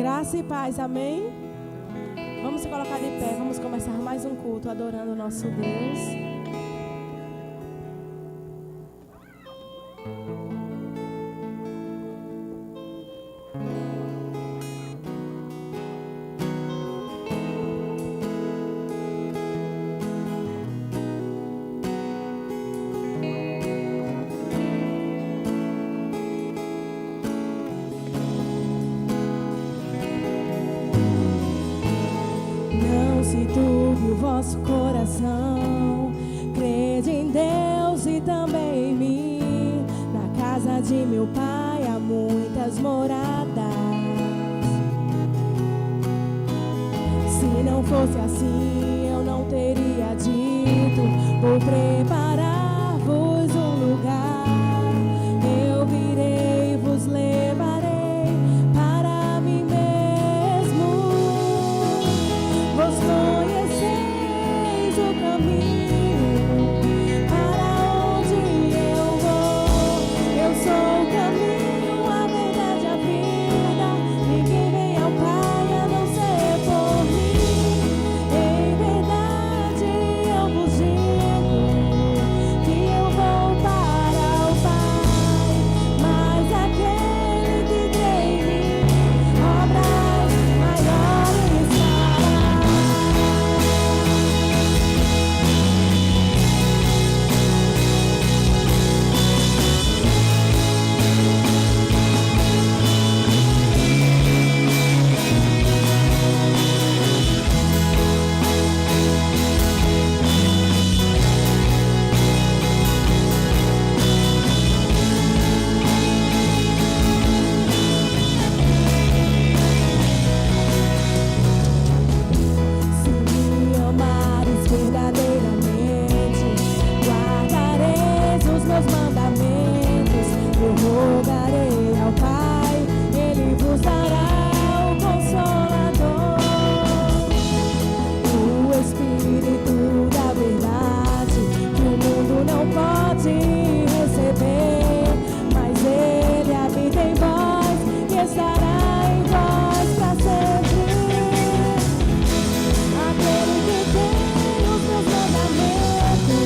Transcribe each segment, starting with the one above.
Graça e paz, amém? Vamos se colocar de pé, vamos começar mais um culto adorando o nosso Deus. Coração, crede em Deus e também em mim. Na casa de meu pai há muitas moradas. Se não fosse assim, eu não teria dito: vou preparar-vos um lugar. Eu virei e vos levarei para mim mesmo. Vos conheceis o caminho para onde eu vou. Eu sou o caminho, a verdade, a vida. Ninguém vem ao Pai a não ser por mim. Em verdade eu vos digo que eu vou para o Pai. Mas aquele que crê em mim, obras maiores fará. Se me amares verdadeiramente, guardareis os meus mandamentos. Eu rogarei ao Pai, Ele vos dará o Consolador, o Espírito da verdade, que o mundo não pode receber, mas Ele habita em vós e estará em vós para sempre. Aquele que tem os meus mandamentos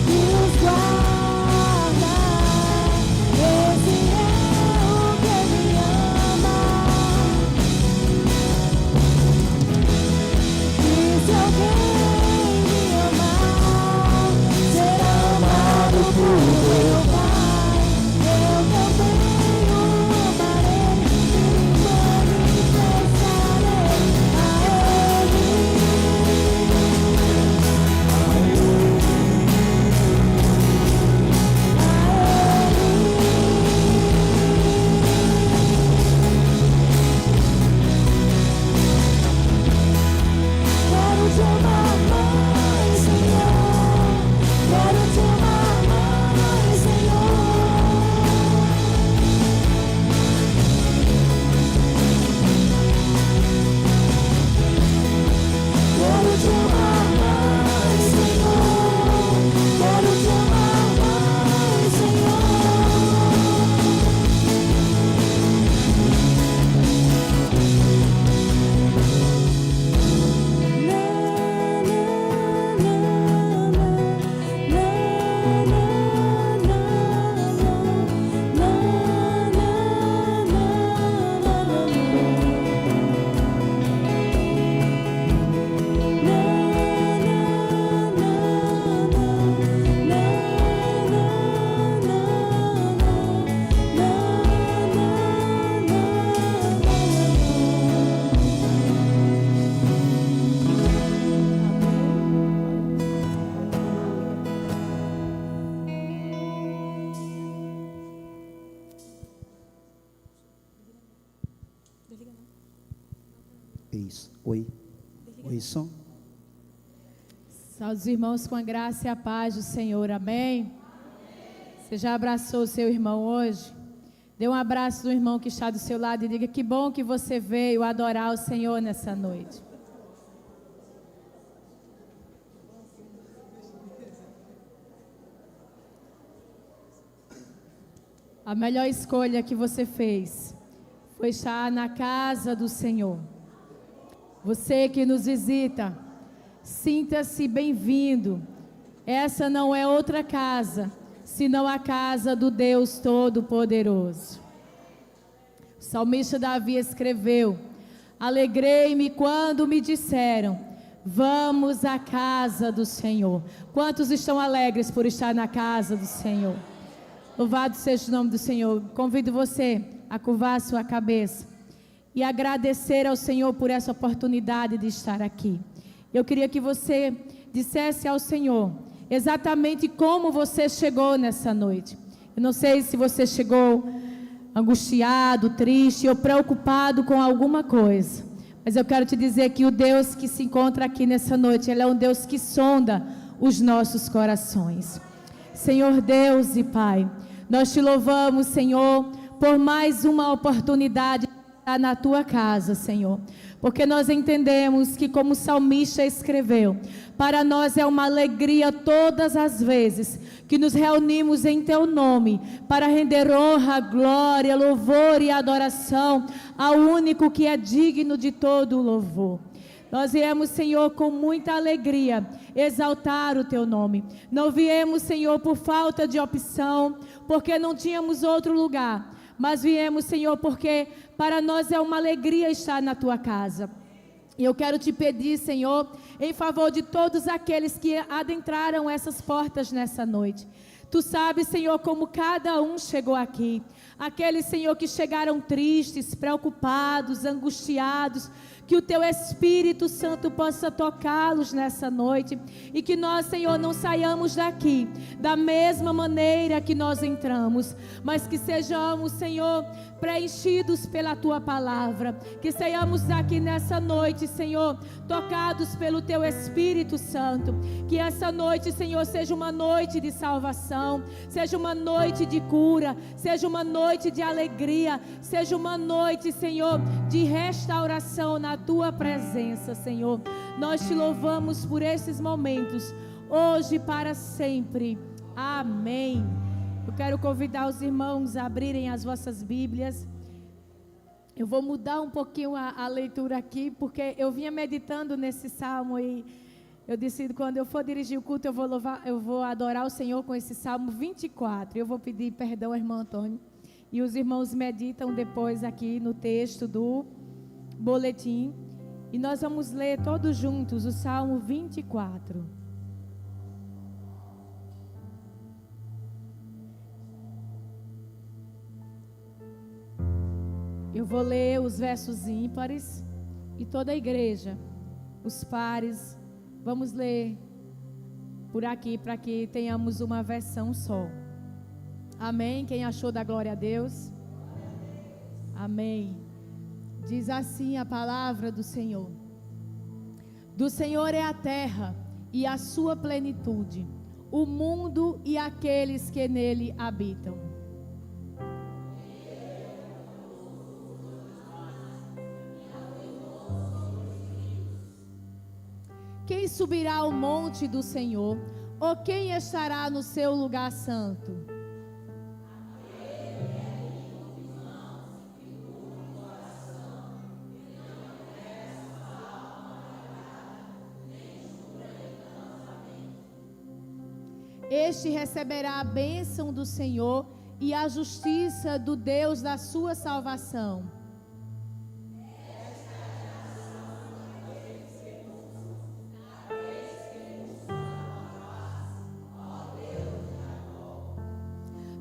e os guarda, esse é o que me ama. E se alguém me amar, será amado por meu Pai. Eu também o amarei e manifestarei a Ele. Quero te amar mais, Senhor. Quero te amar mais, Senhor. Quero te amar mais, Senhor. Quero te amar mais, Senhor. Isso. Oi. Oi, som. Saúde os irmãos com a graça e a paz do Senhor, amém? Você já abraçou o seu irmão hoje? Dê um abraço no irmão que está do seu lado e diga: que bom que você veio adorar o Senhor nessa noite. A melhor escolha que você fez foi estar na casa do Senhor. Você que nos visita, sinta-se bem-vindo. Essa não é outra casa, senão a casa do Deus Todo-Poderoso. O salmista Davi escreveu: alegrei-me quando me disseram, vamos à casa do Senhor. Quantos estão alegres por estar na casa do Senhor? Louvado seja o nome do Senhor. Convido você a curvar a sua cabeça e agradecer ao Senhor por essa oportunidade de estar aqui. Eu queria que você dissesse ao Senhor exatamente como você chegou nessa noite. Eu não sei se você chegou angustiado, triste ou preocupado com alguma coisa, mas eu quero te dizer que o Deus que se encontra aqui nessa noite, Ele é um Deus que sonda os nossos corações. Senhor Deus e Pai, nós te louvamos, Senhor, por mais uma oportunidade de estar na tua casa, Senhor, porque nós entendemos que, como o salmista escreveu, para nós é uma alegria todas as vezes que nos reunimos em teu nome para render honra, glória, louvor e adoração ao único que é digno de todo o louvor. Nós viemos, Senhor, com muita alegria exaltar o teu nome. Não viemos, Senhor, por falta de opção, porque não tínhamos outro lugar, mas viemos, Senhor, porque para nós é uma alegria estar na tua casa. E eu quero te pedir, Senhor, em favor de todos aqueles que adentraram essas portas nessa noite. Tu sabes, Senhor, como cada um chegou aqui. Aqueles, Senhor, que chegaram tristes, preocupados, angustiados. Que o teu Espírito Santo possa tocá-los nessa noite. E que nós, Senhor, não saiamos daqui da mesma maneira que nós entramos. Mas que sejamos, Senhor, preenchidos pela tua palavra. Que saiamos daqui nessa noite, Senhor, tocados pelo teu Espírito Santo. Que essa noite, Senhor, seja uma noite de salvação. Seja uma noite de cura. Seja uma noite de alegria. Seja uma noite, Senhor, de restauração na tua presença, Senhor. Nós te louvamos por esses momentos, hoje e para sempre. Amém. Eu quero convidar os irmãos a abrirem as vossas Bíblias. Eu vou mudar um pouquinho a leitura aqui, porque eu vinha meditando nesse salmo e eu disse, quando eu for dirigir o culto, eu vou adorar o Senhor com esse salmo 24. Eu vou pedir perdão ao irmão Antônio. E os irmãos meditam depois aqui no texto do boletim, e nós vamos ler todos juntos o Salmo 24. Eu vou ler os versos ímpares e toda a igreja, os pares, vamos ler por aqui para que tenhamos uma versão só. Amém? Quem achou da glória a Deus? Amém. Diz assim a palavra do Senhor. Do Senhor é a terra e a sua plenitude, o mundo e aqueles que nele habitam. Quem subirá ao monte do Senhor, ou quem estará no seu lugar santo? Este receberá a bênção do Senhor e a justiça do Deus da sua salvação.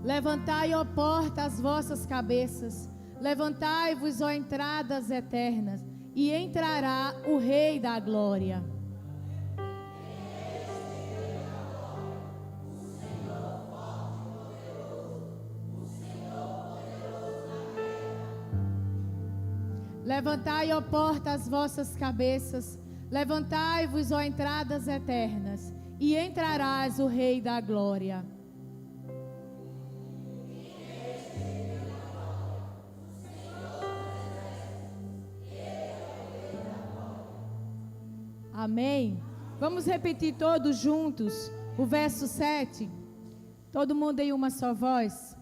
Levantai, ó porta, as vossas cabeças, levantai-vos, ó entradas eternas, e entrará o Rei da Glória. Levantai, ó porta, as vossas cabeças, levantai-vos, ó entradas eternas, e entrarás o Rei da Glória. Amém? Vamos repetir todos juntos o verso 7. Todo mundo em uma só voz.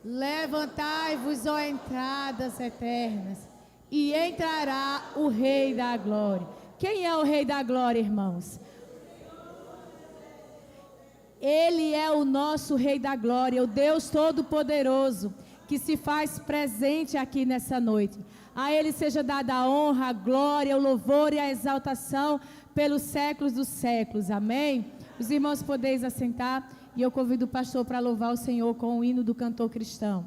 Levantai-vos, ó entradas eternas, e entrará o Rei da Glória. Quem é o Rei da Glória, irmãos? Ele é o nosso Rei da Glória, o Deus Todo-Poderoso, que se faz presente aqui nessa noite. A Ele seja dada a honra, a glória, o louvor e a exaltação pelos séculos dos séculos. Amém? Os irmãos podeis assentar e eu convido o pastor para louvar o Senhor com o hino do cantor cristão.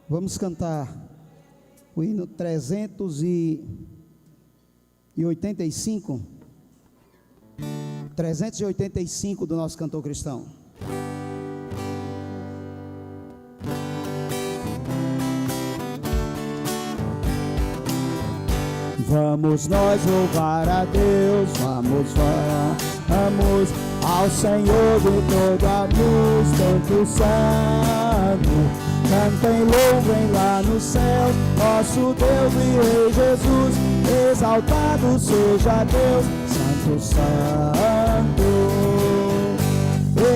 Vamos cantar o hino 385. 385 do nosso cantor cristão. Vamos nós louvar a Deus, vamos ao Senhor de toda a luz, tanto santo. Cantem, louvem lá no céu, nosso Deus e Rei Jesus, exaltado seja Deus, Santo, Santo.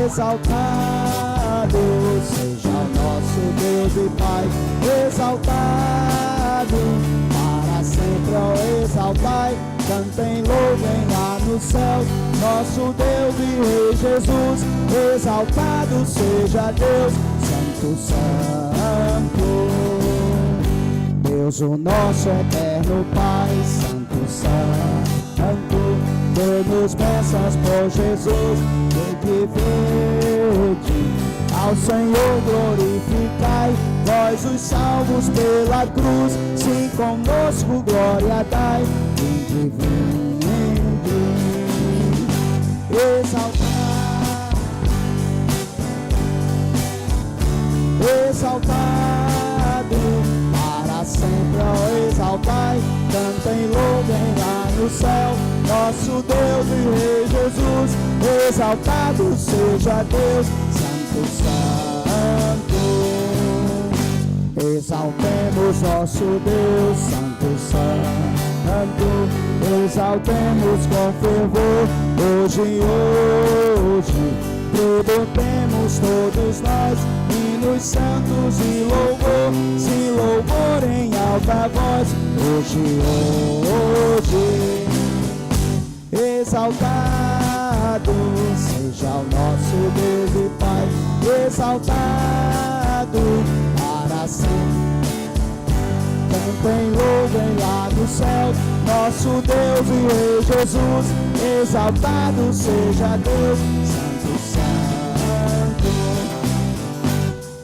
Exaltado seja o nosso Deus e Pai, exaltado para sempre, ó, exaltai. Cantem, louvem lá no céu, nosso Deus e Rei Jesus, exaltado seja Deus, Santo, Santo. Deus, o nosso eterno Pai, Santo, Santo. Dê-nos bênçãos por Jesus, de verde. Ao Senhor glorificai, vós os salvos pela cruz, sim, conosco glória dai. Vinde, vinde, exaltar, exaltado para sempre, ó, exaltai. Cantem, louvem lá no céu, nosso Deus e Rei Jesus, exaltado seja Deus, Santo, Santo. Exaltemos nosso Deus, Santo, Santo. Exaltemos com fervor, hoje, tributemos todos nós, hinos santos e louvor, sim, louvor em alta voz, hoje, exaltado seja o nosso Deus e Pai, exaltado para sempre. Cantem, louvem lá no céu, nosso Deus e Rei Jesus, exaltado seja Deus, Santo, Santo.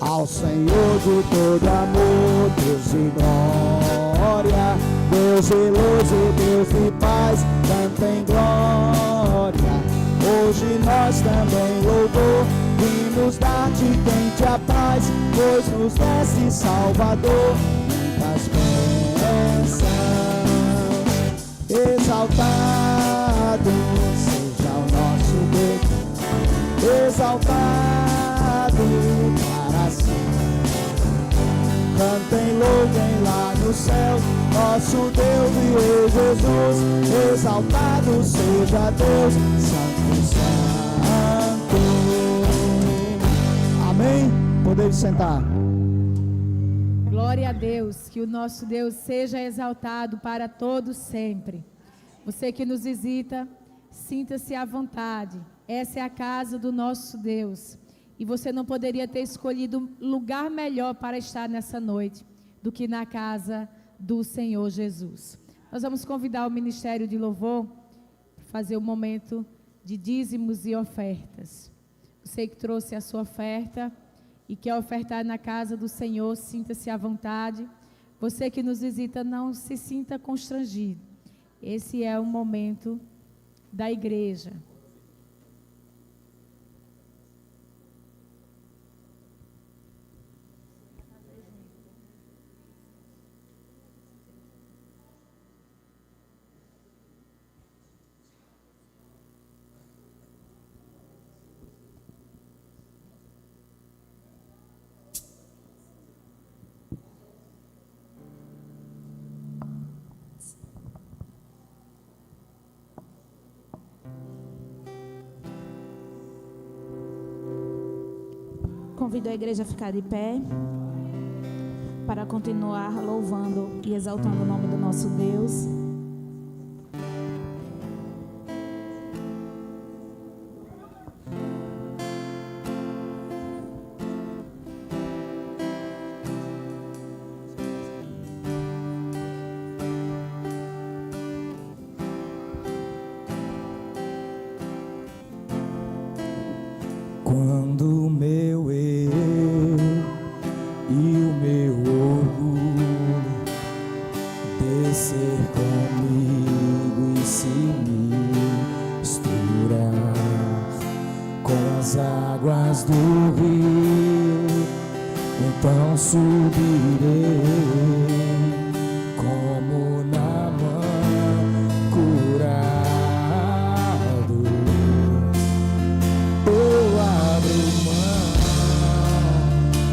Ao Senhor de todo amor, Deus e glória, Deus e luz e Deus de paz, cantem glória. Hoje nós também louvor, vimos dar-te quente a paz, pois nos deste Salvador, muitas bênçãos. Exaltado seja o nosso Deus, exaltado para sempre. Cantem, louvem lá no céu, nosso Deus e Rei Jesus, exaltado seja Deus, Santo, Santo. Amém? Podemos sentar. Glória a Deus, que o nosso Deus seja exaltado para todos sempre. Você que nos visita, sinta-se à vontade. Essa é a casa do nosso Deus. E você não poderia ter escolhido lugar melhor para estar nessa noite do que na casa do Senhor Jesus. Nós vamos convidar o Ministério de Louvor para fazer um momento de dízimos e ofertas. Você que trouxe a sua oferta e quer ofertar na casa do Senhor, sinta-se à vontade. Você que nos visita, não se sinta constrangido. Esse é o momento da igreja. Convido a igreja a ficar de pé para continuar louvando e exaltando o nome do nosso Deus. Quando o meu eu e o meu orgulho descer comigo e se misturar com as águas do rio, então subirei como Naamã curado. Eu abro mão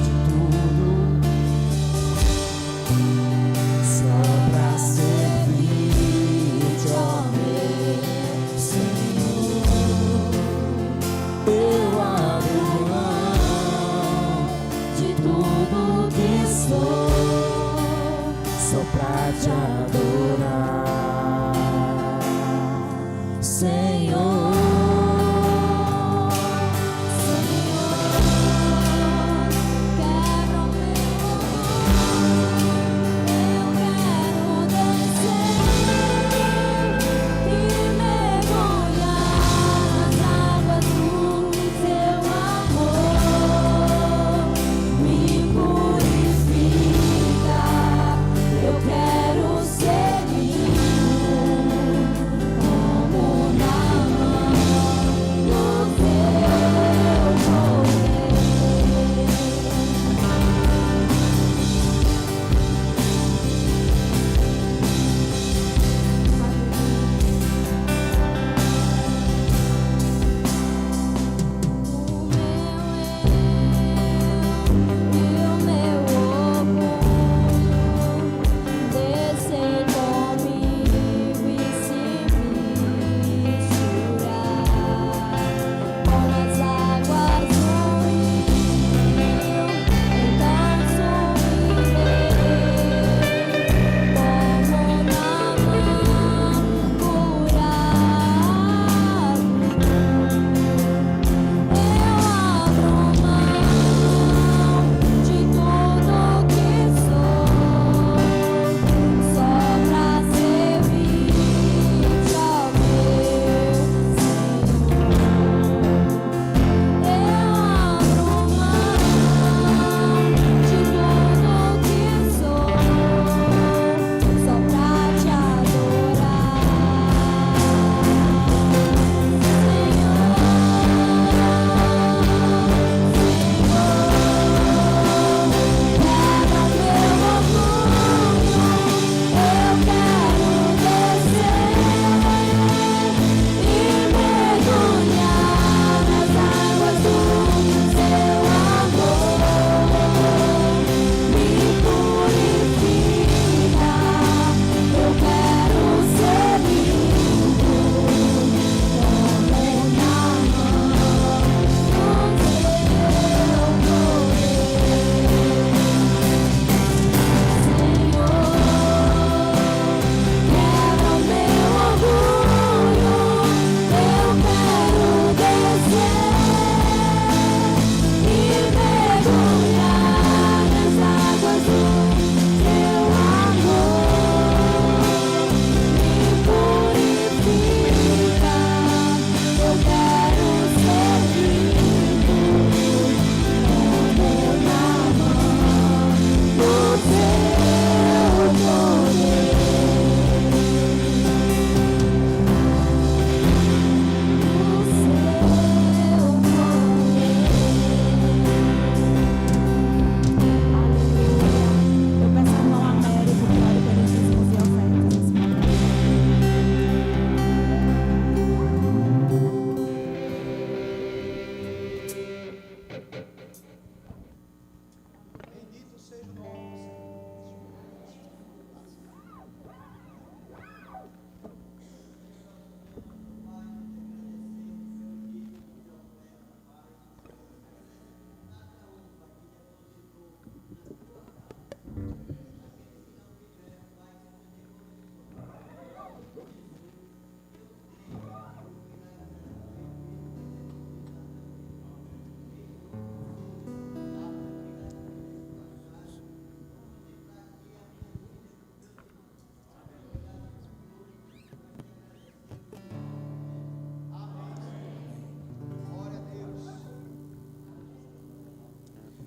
de tudo só pra servir-te, ó meu Senhor. Eu abro mão de tudo que sou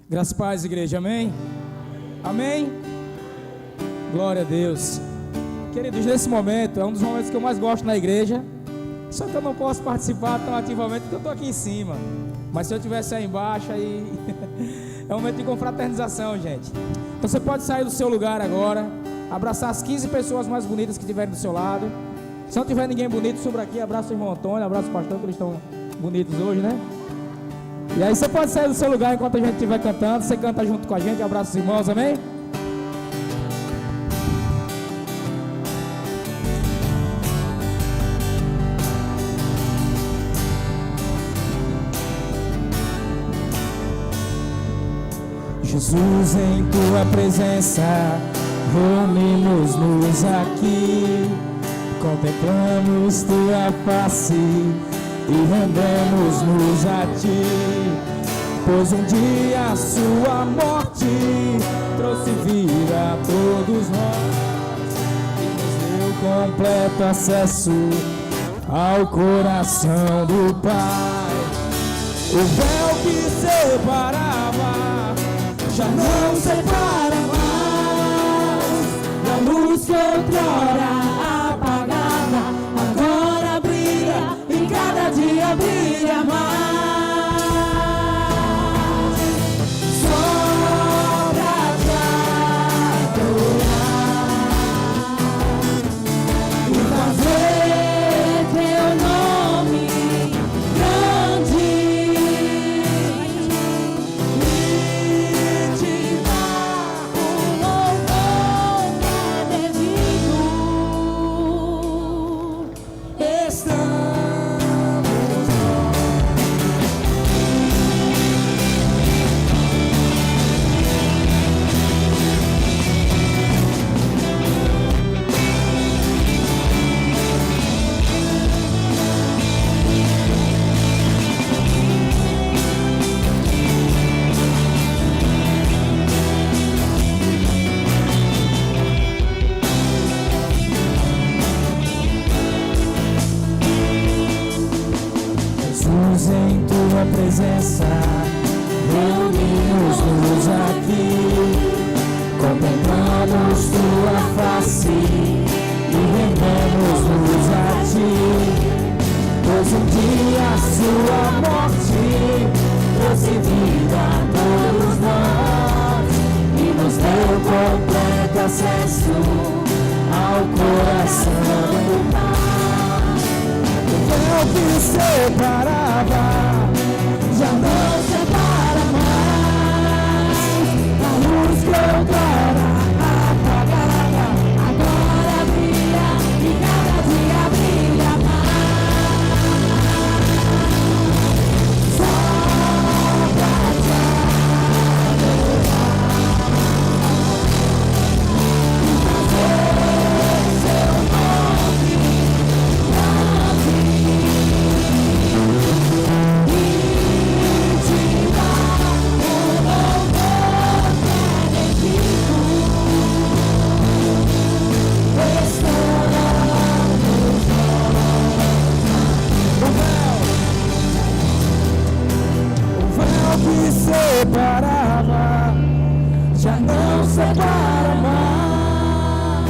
Graças e paz, igreja, amém? Amém? Glória a Deus. Queridos, nesse momento é um dos momentos que eu mais gosto na igreja. Só que eu não posso participar tão ativamente porque eu estou aqui em cima. Mas se eu estivesse aí embaixo, aí é um momento de confraternização, gente. Então você pode sair do seu lugar agora, abraçar as 15 pessoas mais bonitas que estiverem do seu lado. Se não tiver ninguém bonito, sobre aqui, abraça o irmão Antônio, abraça o pastor, que eles estão bonitos hoje, né? E aí você pode sair do seu lugar enquanto a gente estiver cantando. Você canta junto com a gente, abraça os irmãos, amém? Jesus, em tua presença reunimos-nos aqui, contemplamos tua face e rendemos-nos a ti, pois um dia a sua morte trouxe vida a todos nós e nos deu completo acesso ao coração do Pai. O véu que separava já não separa mais, A luz que outrora apagada agora brilha e cada dia brilha mais. Só pra te adorar e fazer teu nome grande e te dar o louvor que é devido. Estamos Jesus, em tua presença reunimos-nos aqui, contemplamos tua face e rendemos-nos a ti, pois um dia a sua morte trouxe vida a todos nós e nos deu completo acesso ao coração do Pai. O véu que separava já não separa mais, a luz que outrora apagada agora brilha e cada dia brilha mais. Só pra te adorar e fazer seu nome grande e te dar o louvor que é devido. O véu que separava já não separa mais,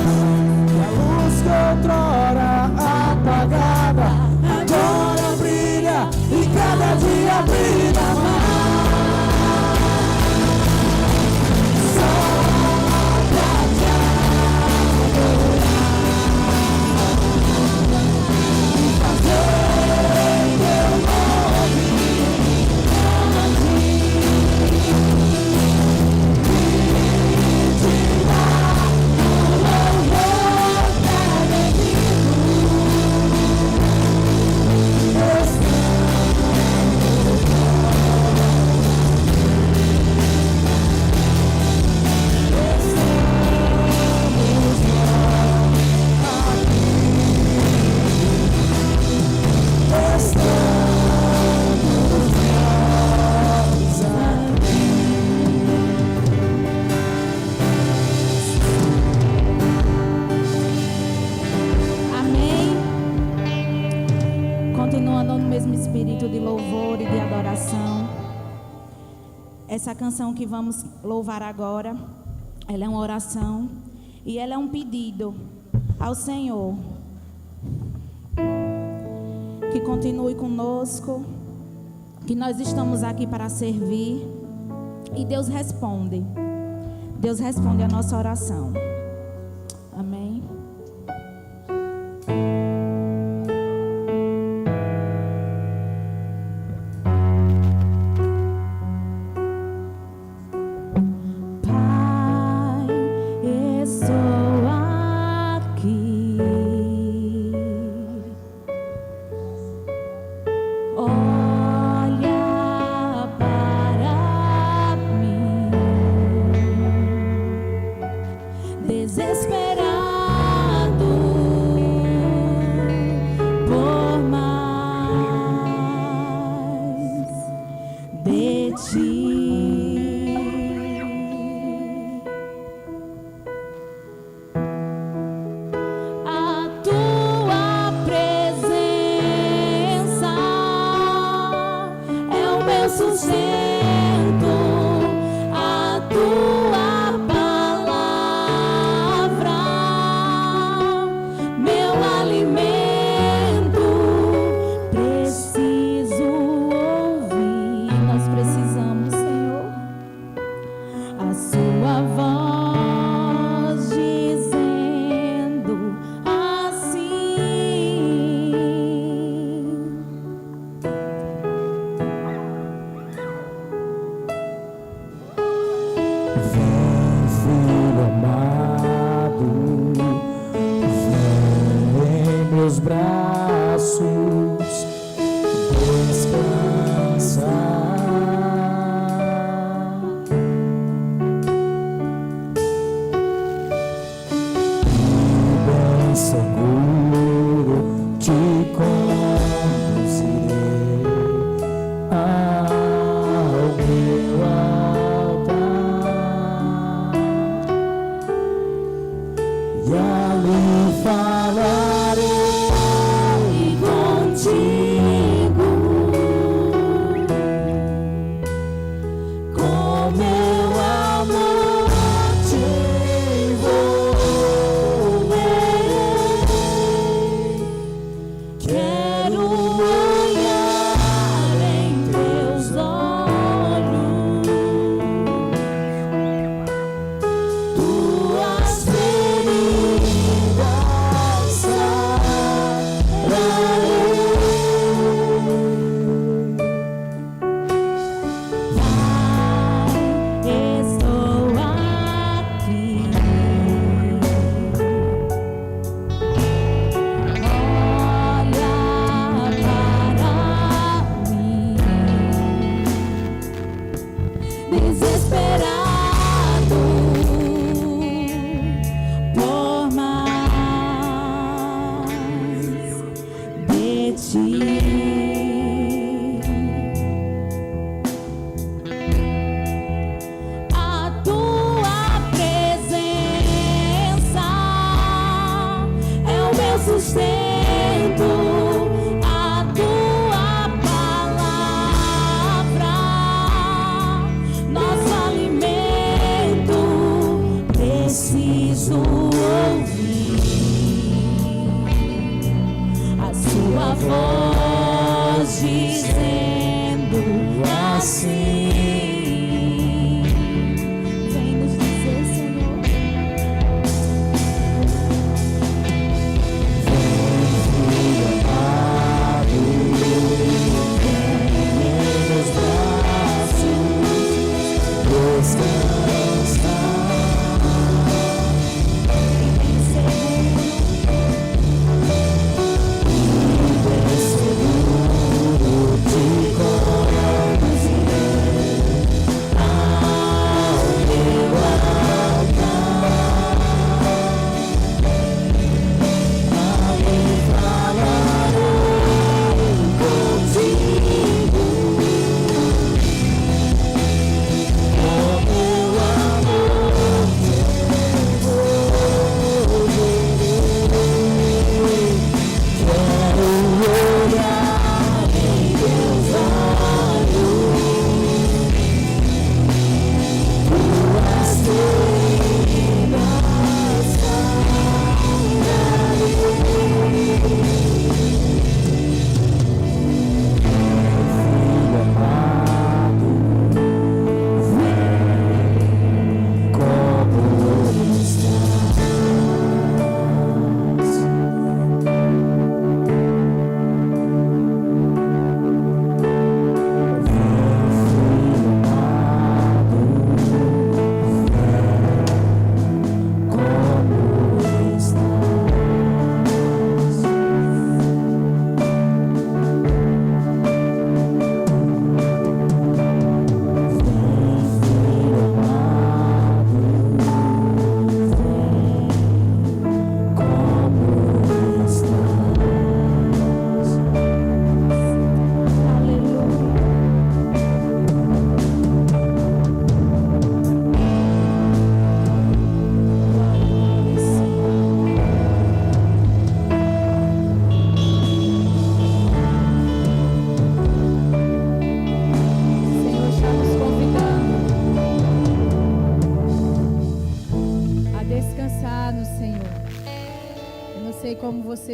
e a luz que outrora apagada agora brilha e cada dia brilha mais. Só pra te adorar e fazer teu nome grande e te dar o louvor que é devido. Amém. Continuando no mesmo espírito de louvor e de adoração. Essa canção que vamos louvar agora, ela é uma oração e ela é um pedido ao Senhor que continue conosco, que nós estamos aqui para servir, e Deus responde a nossa oração. Amém.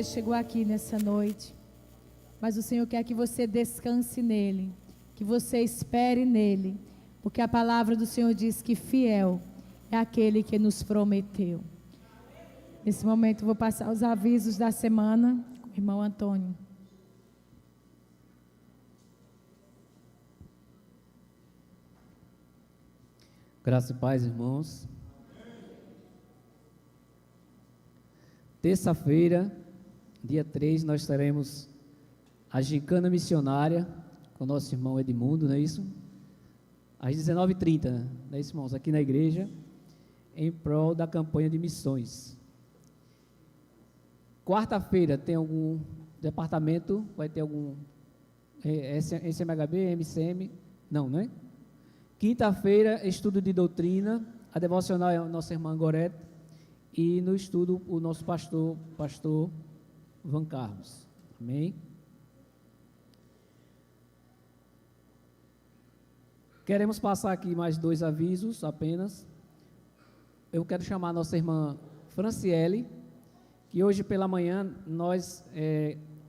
você chegou aqui nessa noite, mas o Senhor quer que você descanse nele, que você espere nele, porque a palavra do Senhor diz que fiel é aquele que nos prometeu. Nesse momento, vou passar os avisos da semana com o irmão Antônio. Graça e paz, irmãos. Terça-feira, dia 3, nós teremos a gincana missionária com o nosso irmão Edmundo, não é isso? Às 19h30, não é isso, irmãos? Aqui na igreja, em prol da campanha de missões. Quarta-feira tem algum departamento, vai ter algum SMHB, MCM? Não, não é? Quinta-feira, estudo de doutrina, a devocional é a nossa irmã Gorete, e no estudo o nosso pastor Van Carlos. Amém? Queremos passar aqui mais 2 avisos apenas. Eu quero chamar a nossa irmã Franciele, que hoje pela manhã nós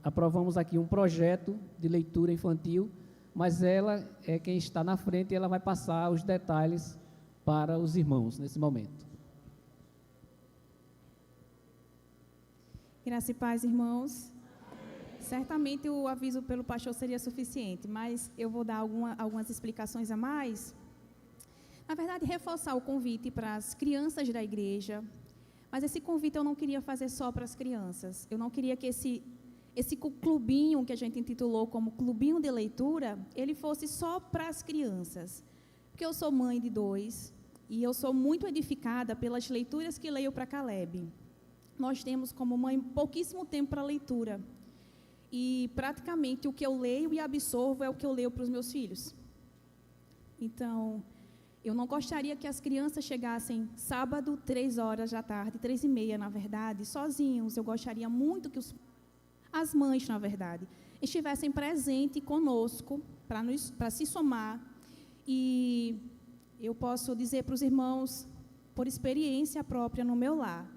aprovamos aqui um projeto de leitura infantil, mas ela é quem está na frente e ela vai passar os detalhes para os irmãos nesse momento. Graça e paz, irmãos. Certamente o aviso pelo pastor seria suficiente, mas eu vou dar algumas explicações a mais. Na verdade, reforçar o convite para as crianças da igreja, mas esse convite eu não queria fazer só para as crianças. Eu não queria que esse clubinho que a gente intitulou como clubinho de leitura, ele fosse só para as crianças. Porque eu sou mãe de 2 e eu sou muito edificada pelas leituras que leio para Caleb. Nós temos como mãe pouquíssimo tempo para leitura. E praticamente o que eu leio e absorvo é o que eu leio para os meus filhos. Então, eu não gostaria que as crianças chegassem sábado, 3h da tarde, 3h30, na verdade, sozinhos. Eu gostaria muito que as mães, na verdade, estivessem presentes conosco para se somar. E eu posso dizer para os irmãos, por experiência própria no meu lar,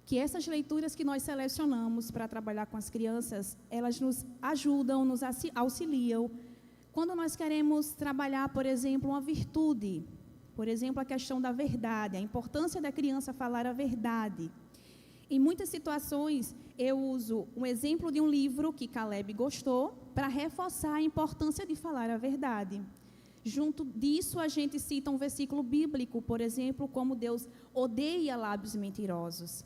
que essas leituras que nós selecionamos para trabalhar com as crianças, elas nos ajudam, nos auxiliam. Quando nós queremos trabalhar, por exemplo, uma virtude, por exemplo, a questão da verdade, a importância da criança falar a verdade. Em muitas situações, eu uso um exemplo de um livro que Caleb gostou para reforçar a importância de falar a verdade. Junto disso, a gente cita um versículo bíblico, por exemplo, como Deus odeia lábios mentirosos.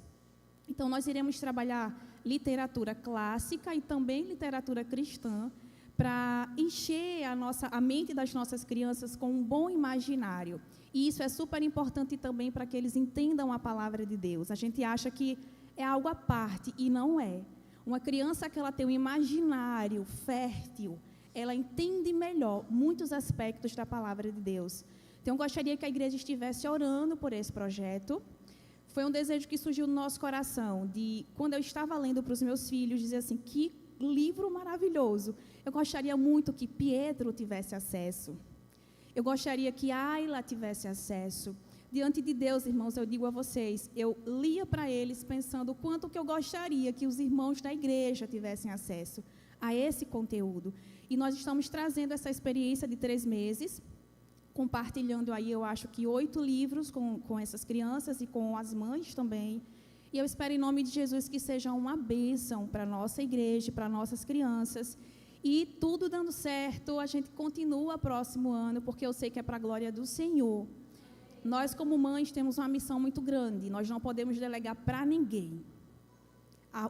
Então, nós iremos trabalhar literatura clássica e também literatura cristã para encher a mente das nossas crianças com um bom imaginário. E isso é super importante também para que eles entendam a palavra de Deus. A gente acha que é algo à parte e não é. Uma criança que ela tem um imaginário fértil, ela entende melhor muitos aspectos da palavra de Deus. Então, eu gostaria que a igreja estivesse orando por esse projeto. Foi um desejo que surgiu no nosso coração, de quando eu estava lendo para os meus filhos, dizer assim, que livro maravilhoso. Eu gostaria muito que Pietro tivesse acesso. Eu gostaria que Ayla tivesse acesso. Diante de Deus, irmãos, eu digo a vocês, eu lia para eles pensando o quanto que eu gostaria que os irmãos da igreja tivessem acesso a esse conteúdo. E nós estamos trazendo essa experiência de 3 meses, compartilhando aí, eu acho que 8 livros com essas crianças e com as mães também. E eu espero em nome de Jesus que seja uma bênção para a nossa igreja, para nossas crianças. E tudo dando certo, a gente continua próximo ano, porque eu sei que é para a glória do Senhor. Nós, como mães, temos uma missão muito grande, nós não podemos delegar para ninguém.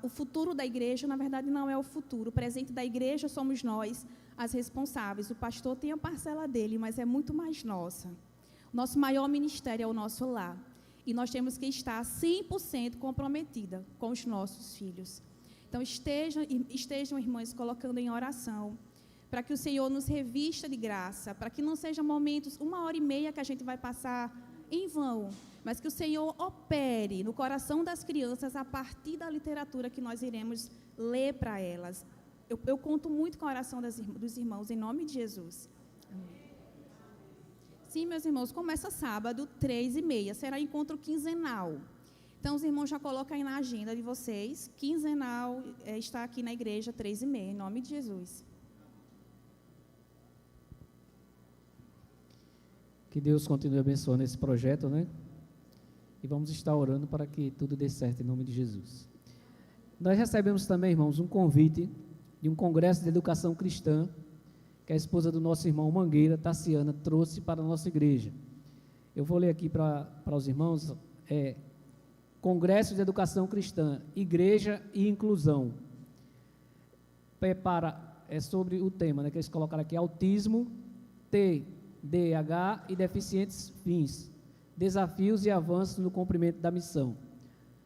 O futuro da igreja, na verdade, não é o futuro. O presente da igreja somos nós, as responsáveis. O pastor tem a parcela dele, mas é muito mais nossa. O nosso maior ministério é o nosso lar. E nós temos que estar 100% comprometida com os nossos filhos. Então, estejam, irmãs, colocando em oração, para que o Senhor nos revista de graça, para que não sejam momentos, 1h30 que a gente vai passar em vão, mas que o Senhor opere no coração das crianças a partir da literatura que nós iremos ler para elas. Eu conto muito com a oração dos irmãos, em nome de Jesus. Amém. Sim, meus irmãos, começa sábado, 3h30, será encontro quinzenal. Então, os irmãos já colocam aí na agenda de vocês, quinzenal, está aqui na igreja, 3h30, em nome de Jesus. Que Deus continue abençoando esse projeto, né? E vamos estar orando para que tudo dê certo em nome de Jesus. Nós recebemos também, irmãos, um convite de um congresso de educação cristã que a esposa do nosso irmão Mangueira, Tassiana, trouxe para a nossa igreja. Eu vou ler aqui para os irmãos, Congresso de Educação Cristã, Igreja e Inclusão. É sobre o tema, né, que eles colocaram aqui, autismo, TDAH e deficientes fins, desafios e avanços no cumprimento da missão.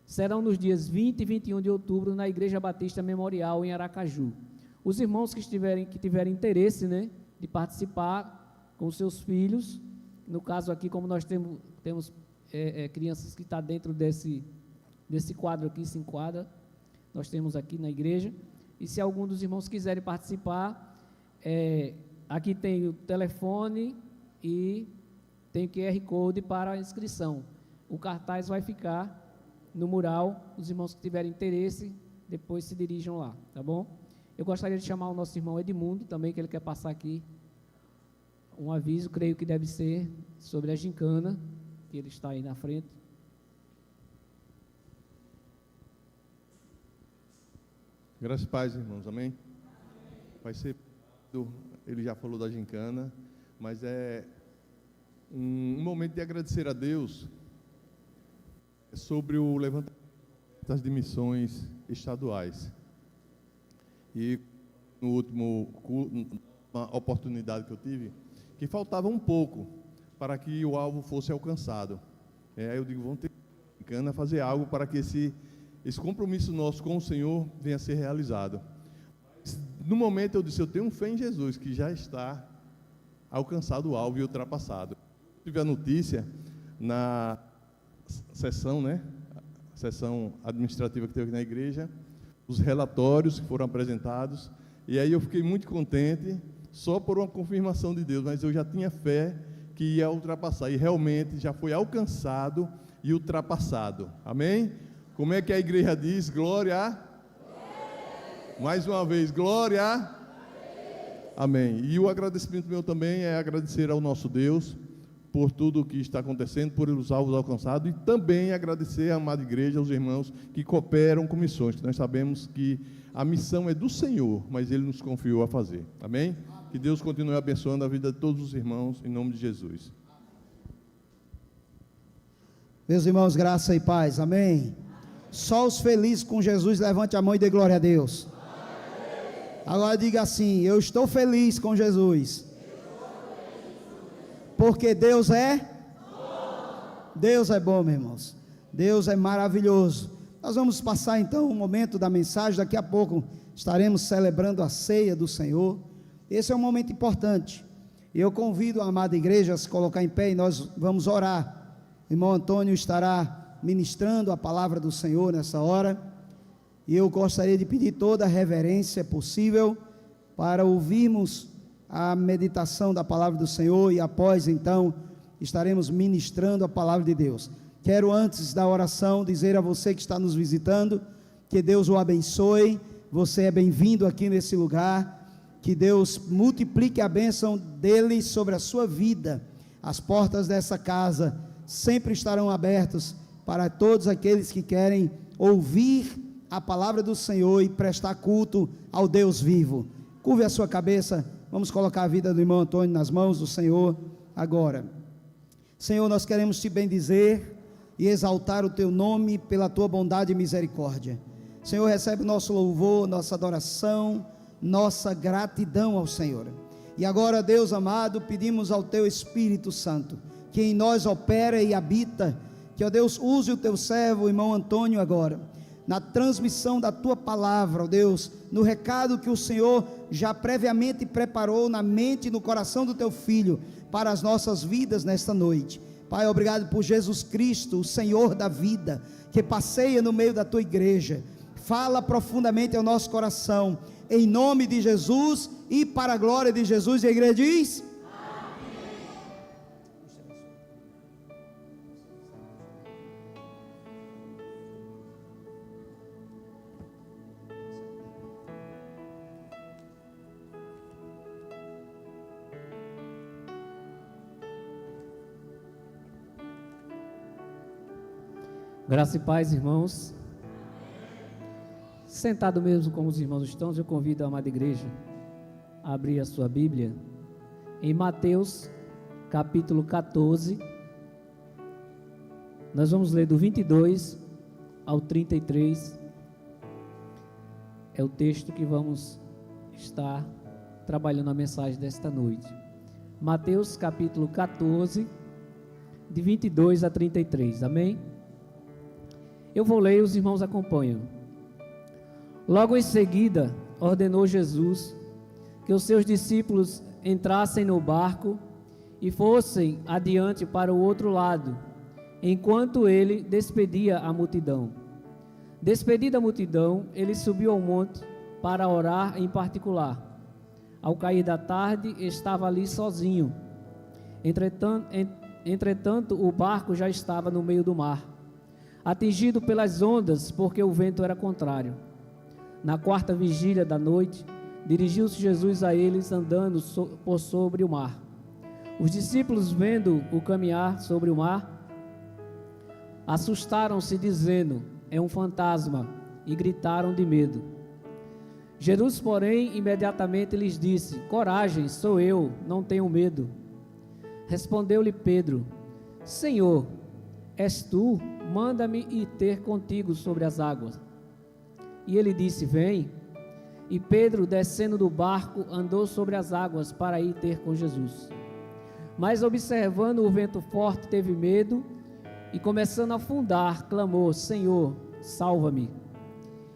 Serão nos dias 20 e 21 de outubro na Igreja Batista Memorial, em Aracaju. Os irmãos que tiverem interesse, né, de participar com os seus filhos, no caso aqui, como nós temos crianças que estão dentro desse quadro aqui, se enquadra, nós temos aqui na igreja, e se algum dos irmãos quiserem participar, aqui tem o telefone e tem o QR Code para a inscrição. O cartaz vai ficar no mural, os irmãos que tiverem interesse, depois se dirijam lá, tá bom? Eu gostaria de chamar o nosso irmão Edmundo também, que ele quer passar aqui um aviso, creio que deve ser sobre a gincana, que ele está aí na frente. Graças e paz, irmãos, amém? Vai ser, ele já falou da gincana, mas é um momento de agradecer a Deus sobre o levantamento das missões estaduais. E no último uma oportunidade que eu tive, que faltava um pouco para que o alvo fosse alcançado. Aí eu digo, vamos ter que fazer algo para que esse compromisso nosso com o Senhor venha a ser realizado. No momento eu disse, eu tenho fé em Jesus, que já está alcançado o alvo e ultrapassado. Tive a notícia na sessão, né? Sessão administrativa que teve aqui na igreja, os relatórios que foram apresentados, e aí eu fiquei muito contente, só por uma confirmação de Deus, mas eu já tinha fé que ia ultrapassar, e realmente já foi alcançado e ultrapassado, amém? Como é que a igreja diz? Glória! Mais uma vez, glória! Amém. E o agradecimento meu também é agradecer ao nosso Deus por tudo o que está acontecendo, por os alvos alcançados, e também agradecer à amada igreja, aos irmãos que cooperam com missões, que nós sabemos que a missão é do Senhor, mas Ele nos confiou a fazer, amém? Que Deus continue abençoando a vida de todos os irmãos, em nome de Jesus. Meus irmãos, graça e paz, amém? Só os felizes com Jesus, levante a mão e dê glória a Deus. Agora diga assim, eu estou feliz com Jesus. Porque Deus é bom. Deus é bom, meus irmãos. Deus é maravilhoso. Nós vamos passar então um momento da mensagem. Daqui a pouco estaremos celebrando a ceia do Senhor. Esse é um momento importante. Eu convido a amada igreja a se colocar em pé e nós vamos orar. O irmão Antônio estará ministrando a palavra do Senhor nessa hora. E eu gostaria de pedir toda a reverência possível para ouvirmos a meditação da palavra do Senhor, e após então estaremos ministrando a palavra de Deus. Quero, antes da oração, dizer a você que está nos visitando, que Deus o abençoe. Você é bem-vindo aqui nesse lugar, que Deus multiplique a bênção dele sobre a sua vida. As portas dessa casa sempre estarão abertas para todos aqueles que querem ouvir a palavra do Senhor e prestar culto ao Deus vivo. Curve a sua cabeça. Vamos colocar a vida do irmão Antônio nas mãos do Senhor agora. Senhor, nós queremos te bendizer e exaltar o teu nome pela tua bondade e misericórdia. Senhor, recebe o nosso louvor, nossa adoração, nossa gratidão ao Senhor. E agora, Deus amado, pedimos ao teu Espírito Santo, que em nós opera e habita, que, ó Deus, use o teu servo, o irmão Antônio, agora, na transmissão da tua palavra, ó Deus, no recado que o Senhor já previamente preparou na mente e no coração do teu filho, para as nossas vidas nesta noite. Pai, obrigado por Jesus Cristo, o Senhor da vida, que passeia no meio da tua igreja, fala profundamente ao nosso coração, em nome de Jesus e para a glória de Jesus. E a igreja diz: amém. Graça e paz, irmãos. Sentado mesmo como os irmãos estão, eu convido a amada igreja a abrir a sua Bíblia em Mateus, capítulo 14. Nós vamos ler do 22 ao 33. É o texto que vamos estar trabalhando a mensagem desta noite. Mateus, capítulo 14, de 22 a 33. Amém? Eu vou ler e os irmãos acompanham. Logo em seguida, ordenou Jesus que os seus discípulos entrassem no barco e fossem adiante para o outro lado, enquanto ele despedia a multidão. Despedida a multidão, ele subiu ao monte para orar em particular. Ao cair da tarde, estava ali sozinho. Entretanto, o barco já estava no meio do mar, atingido pelas ondas, porque o vento era contrário. Na quarta vigília da noite, dirigiu-se Jesus a eles andando por sobre o mar. Os discípulos, vendo-o caminhar sobre o mar, assustaram-se, dizendo: é um fantasma, e gritaram de medo. Jesus, porém, imediatamente lhes disse: coragem, sou eu, não tenham medo. Respondeu-lhe Pedro: Senhor, és tu? Manda-me ir ter contigo sobre as águas. E ele disse: vem. E Pedro, descendo do barco, andou sobre as águas para ir ter com Jesus. Mas, observando o vento forte, teve medo e, começando a afundar, clamou: Senhor, salva-me.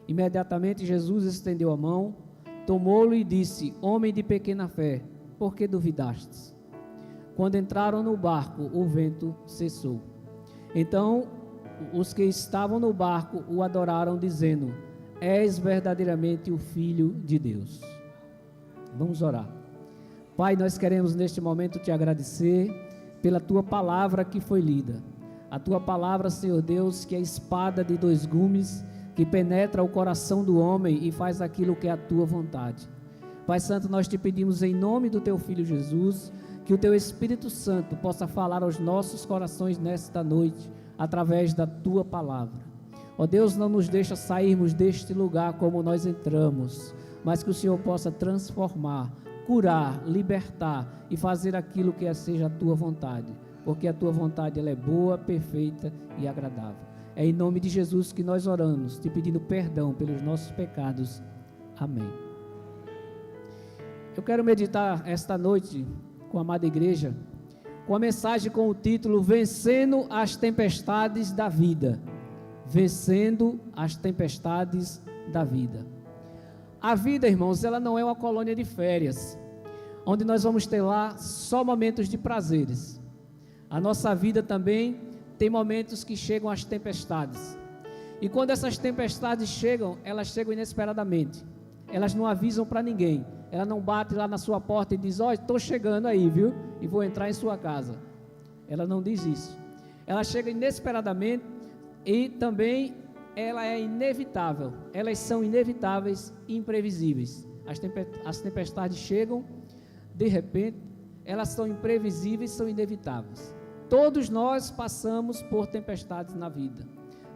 Imediatamente Jesus estendeu a mão, tomou-lo e disse: homem de pequena fé, por que duvidastes? Quando entraram no barco, o vento cessou. Então os que estavam no barco o adoraram, dizendo: és verdadeiramente o Filho de Deus. Vamos orar. Pai, nós queremos neste momento te agradecer pela tua palavra que foi lida. A tua palavra, Senhor Deus, que é espada de dois gumes, que penetra o coração do homem e faz aquilo que é a tua vontade. Pai Santo, nós te pedimos em nome do teu Filho Jesus, que o teu Espírito Santo possa falar aos nossos corações nesta noite, através da tua palavra. Ó Deus, não nos deixa sairmos deste lugar como nós entramos, mas que o Senhor possa transformar, curar, libertar e fazer aquilo que seja a tua vontade, porque a tua vontade ela é boa, perfeita e agradável. É em nome de Jesus que nós oramos, te pedindo perdão pelos nossos pecados. Amém. Eu quero meditar esta noite com a amada igreja, com a mensagem com o título Vencendo as Tempestades da Vida. Vencendo as Tempestades da Vida. A vida, irmãos, ela não é uma colônia de férias, onde nós vamos ter lá só momentos de prazeres. A nossa vida também tem momentos que chegam as tempestades. E quando essas tempestades chegam, elas chegam inesperadamente. Elas não avisam para ninguém. Ela não bate lá na sua porta e diz: ó, estou chegando aí, viu? E vou entrar em sua casa. Ela não diz isso. Ela chega inesperadamente e também ela é inevitável. Elas são inevitáveis e imprevisíveis. As tempestades chegam de repente, elas são imprevisíveis, são inevitáveis. Todos nós passamos por tempestades na vida.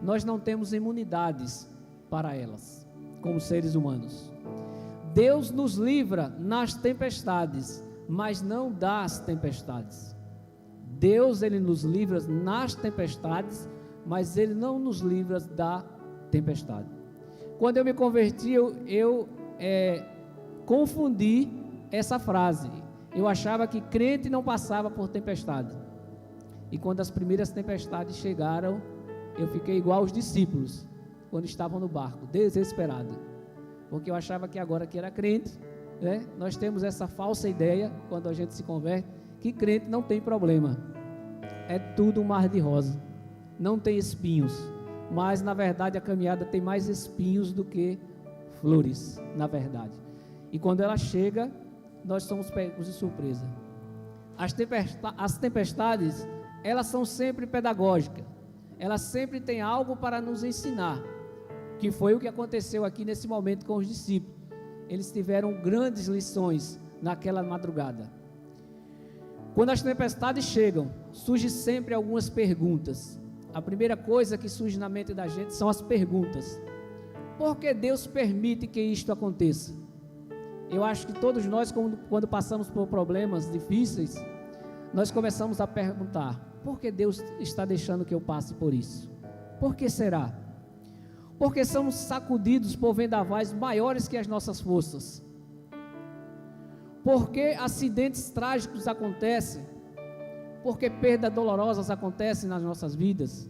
Nós não temos imunidades para elas, como seres humanos. Deus nos livra nas tempestades, mas não das tempestades. Deus, Ele nos livra nas tempestades, mas Ele não nos livra da tempestade. Quando eu me converti, eu confundi essa frase. Eu achava que crente não passava por tempestade. E quando as primeiras tempestades chegaram, eu fiquei igual aos discípulos, quando estavam no barco, desesperado. Porque eu achava que agora que era crente, né? Nós temos essa falsa ideia, quando a gente se converte, que crente não tem problema. É tudo um mar de rosa. Não tem espinhos. Mas, na verdade, a caminhada tem mais espinhos do que flores, na verdade. E quando ela chega, nós somos pegos de surpresa. As tempestades, elas são sempre pedagógicas. Elas sempre têm algo para nos ensinar. Que foi o que aconteceu aqui nesse momento com os discípulos. Eles tiveram grandes lições naquela madrugada. Quando as tempestades chegam, surgem sempre algumas perguntas. a primeira coisa que surge na mente da gente são as perguntas. Por que Deus permite que isto aconteça? Eu acho que todos nós, quando passamos por problemas difíceis, nós começamos a perguntar: por que Deus está deixando que eu passe por isso? Por que será? Porque somos sacudidos por vendavais maiores que as nossas forças. Porque acidentes trágicos acontecem. Porque perdas dolorosas acontecem nas nossas vidas.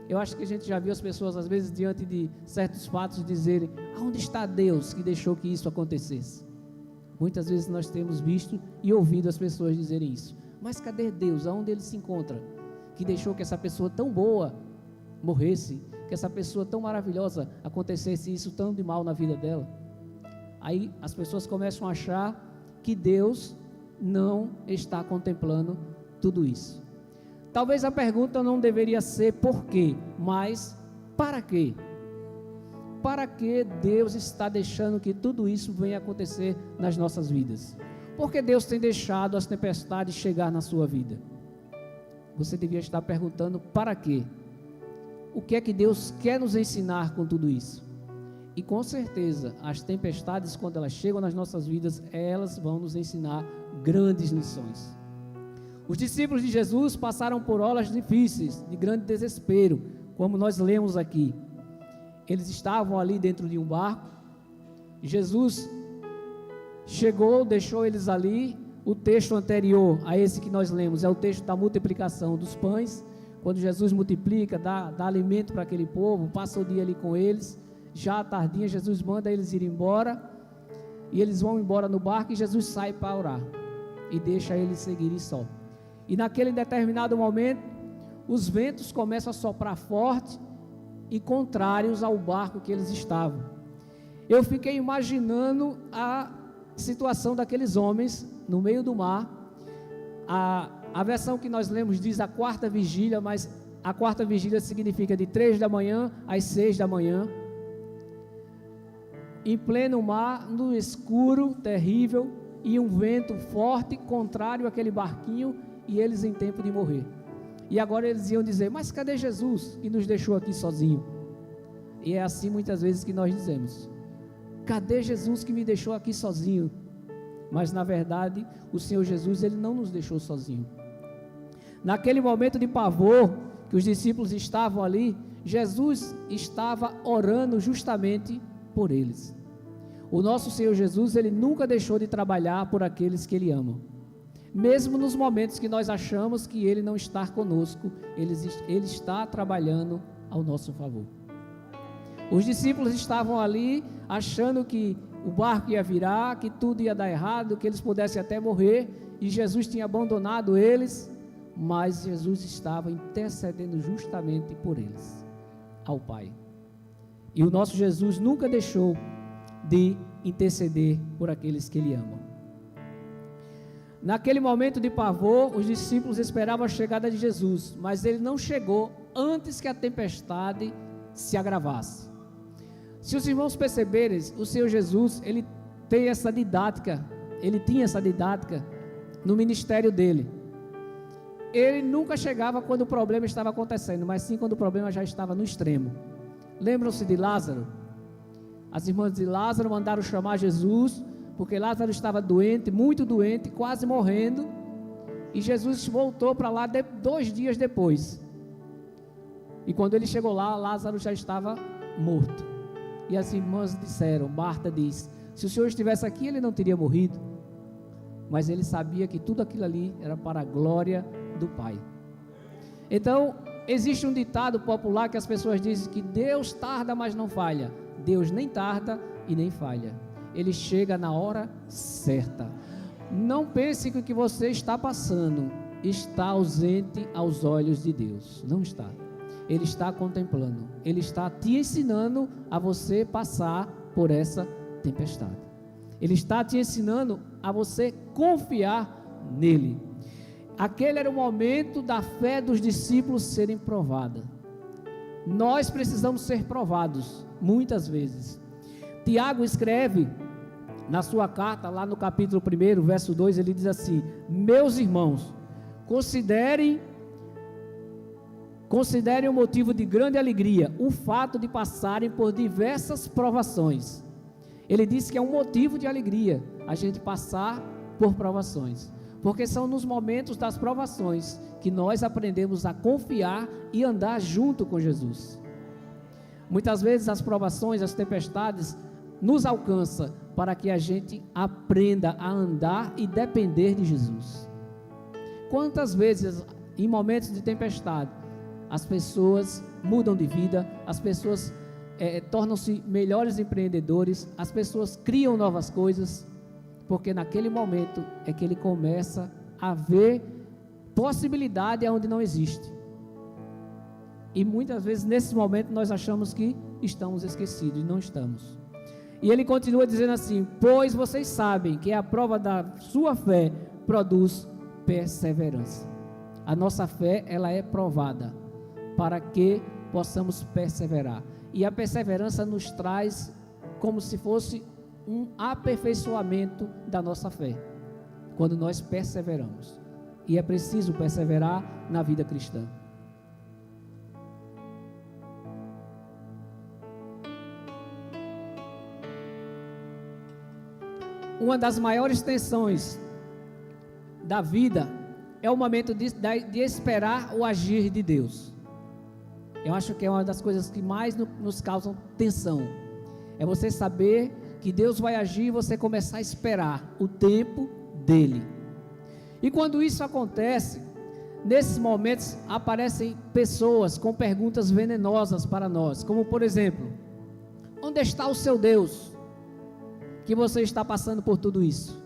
Eu acho que a gente já viu as pessoas, às vezes, diante de certos fatos, dizerem: aonde está Deus que deixou que isso acontecesse? Muitas vezes nós temos visto e ouvido as pessoas dizerem isso. Mas cadê Deus? Aonde Ele se encontra? Que deixou que essa pessoa tão boa morresse, que essa pessoa tão maravilhosa acontecesse isso tão de mal na vida dela. Aí as pessoas começam a achar que Deus não está contemplando tudo isso. Talvez a pergunta não deveria ser por quê, mas para quê? Para que Deus está deixando que tudo isso venha acontecer nas nossas vidas? Por que Deus tem deixado as tempestades chegar na sua vida? Você devia estar perguntando para quê? O que é que Deus quer nos ensinar com tudo isso? E com certeza, as tempestades, quando elas chegam nas nossas vidas, elas vão nos ensinar grandes lições. Os discípulos de Jesus passaram por horas difíceis, de grande desespero, como nós lemos aqui. Eles estavam ali dentro de um barco, Jesus chegou, deixou eles ali. O texto anterior a esse que nós lemos é o texto da multiplicação dos pães, quando Jesus multiplica, dá alimento para aquele povo, passa o dia ali com eles. Já à tardinha, Jesus manda eles ir embora, e eles vão embora no barco, e Jesus sai para orar, e deixa eles seguirem só. E naquele determinado momento, os ventos começam a soprar forte, e contrários ao barco que eles estavam. Eu fiquei imaginando a situação daqueles homens, no meio do mar. A versão que nós lemos diz a quarta vigília, mas a quarta vigília significa de 3 da manhã às 6 da manhã, em pleno mar, no escuro, terrível, e um vento forte, contrário àquele barquinho, e eles em tempo de morrer. E agora eles iam dizer: mas cadê Jesus que nos deixou aqui sozinho? E é assim muitas vezes que nós dizemos: cadê Jesus que me deixou aqui sozinho? Mas na verdade, o Senhor Jesus, Ele não nos deixou sozinho. Naquele momento de pavor que os discípulos estavam ali, Jesus estava orando justamente por eles. O nosso Senhor Jesus, Ele nunca deixou de trabalhar por aqueles que Ele ama. Mesmo nos momentos que nós achamos que Ele não está conosco, Ele está trabalhando ao nosso favor. Os discípulos estavam ali achando que o barco ia virar, que tudo ia dar errado, que eles pudessem até morrer, e Jesus tinha abandonado eles, mas Jesus estava intercedendo justamente por eles, ao Pai. E o nosso Jesus nunca deixou de interceder por aqueles que Ele ama. Naquele momento de pavor, os discípulos esperavam a chegada de Jesus, mas Ele não chegou antes que a tempestade se agravasse. Se os irmãos perceberem, o Senhor Jesus, Ele tinha essa didática no ministério dele. Ele nunca chegava quando o problema estava acontecendo, mas sim quando o problema já estava no extremo. Lembram-se de Lázaro? As irmãs de Lázaro mandaram chamar Jesus, porque Lázaro estava doente, muito doente, quase morrendo, e Jesus voltou para lá 2 dias depois. E quando ele chegou lá, Lázaro já estava morto. E as irmãs disseram, Marta diz: se o Senhor estivesse aqui, ele não teria morrido. Mas ele sabia que tudo aquilo ali era para a glória do Pai. Então, existe um ditado popular que as pessoas dizem que Deus tarda, mas não falha. Deus nem tarda e nem falha. Ele chega na hora certa. Não pense que o que você está passando está ausente aos olhos de Deus. Não está. Ele está contemplando. Ele está te ensinando a você passar por essa tempestade. Ele está te ensinando a você confiar nele. Aquele era o momento da fé dos discípulos serem provada. Nós precisamos ser provados muitas vezes. Tiago escreve na sua carta, lá no capítulo 1, verso 2, ele diz assim: meus irmãos, considerem considerem um motivo de grande alegria o fato de passarem por diversas provações. Ele disse que é um motivo de alegria a gente passar por provações, porque são nos momentos das provações que nós aprendemos a confiar e andar junto com Jesus. Muitas vezes as provações, as tempestades nos alcançam para que a gente aprenda a andar e depender de Jesus. Quantas vezes em momentos de tempestade as pessoas mudam de vida, as pessoas tornam-se melhores empreendedores, as pessoas criam novas coisas, porque naquele momento é que ele começa a ver possibilidade onde não existe. E muitas vezes nesse momento nós achamos que estamos esquecidos, e não estamos. E ele continua dizendo assim: pois vocês sabem que a prova da sua fé produz perseverança. A nossa fé, ela é provada para que possamos perseverar. E a perseverança nos traz como se fosse um aperfeiçoamento da nossa fé, quando nós perseveramos. E é preciso perseverar na vida cristã. Uma das maiores tensões da vida é o momento de esperar o agir de Deus. Eu acho que é uma das coisas que mais nos causam tensão. É você saber que Deus vai agir e você começar a esperar o tempo dele. E quando isso acontece, nesses momentos aparecem pessoas com perguntas venenosas para nós, como por exemplo: onde está o seu Deus? Que você está passando por tudo isso,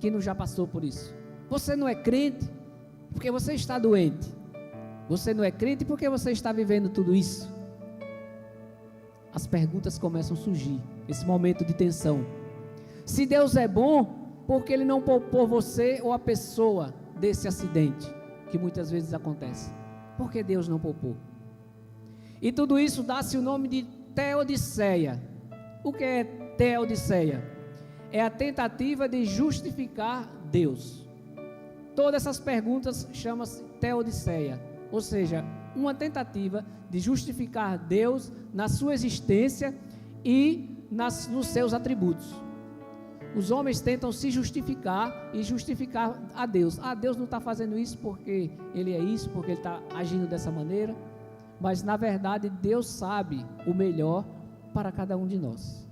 que não já passou por isso. Você não é crente porque você está doente. Você não é crente porque você está vivendo tudo isso. As perguntas começam a surgir, esse momento de tensão. Se Deus é bom, por que Ele não poupou você ou a pessoa desse acidente, que muitas vezes acontece? Por que Deus não poupou? E tudo isso dá-se o nome de teodiceia. O que é teodiceia? É a tentativa de justificar Deus. Todas essas perguntas chamam-se teodiceia, ou seja, uma tentativa de justificar Deus na sua existência e nos seus atributos. Os homens tentam se justificar e justificar a Deus. Deus não está fazendo isso porque Ele é isso, porque Ele está agindo dessa maneira. Mas na verdade Deus sabe o melhor para cada um de nós.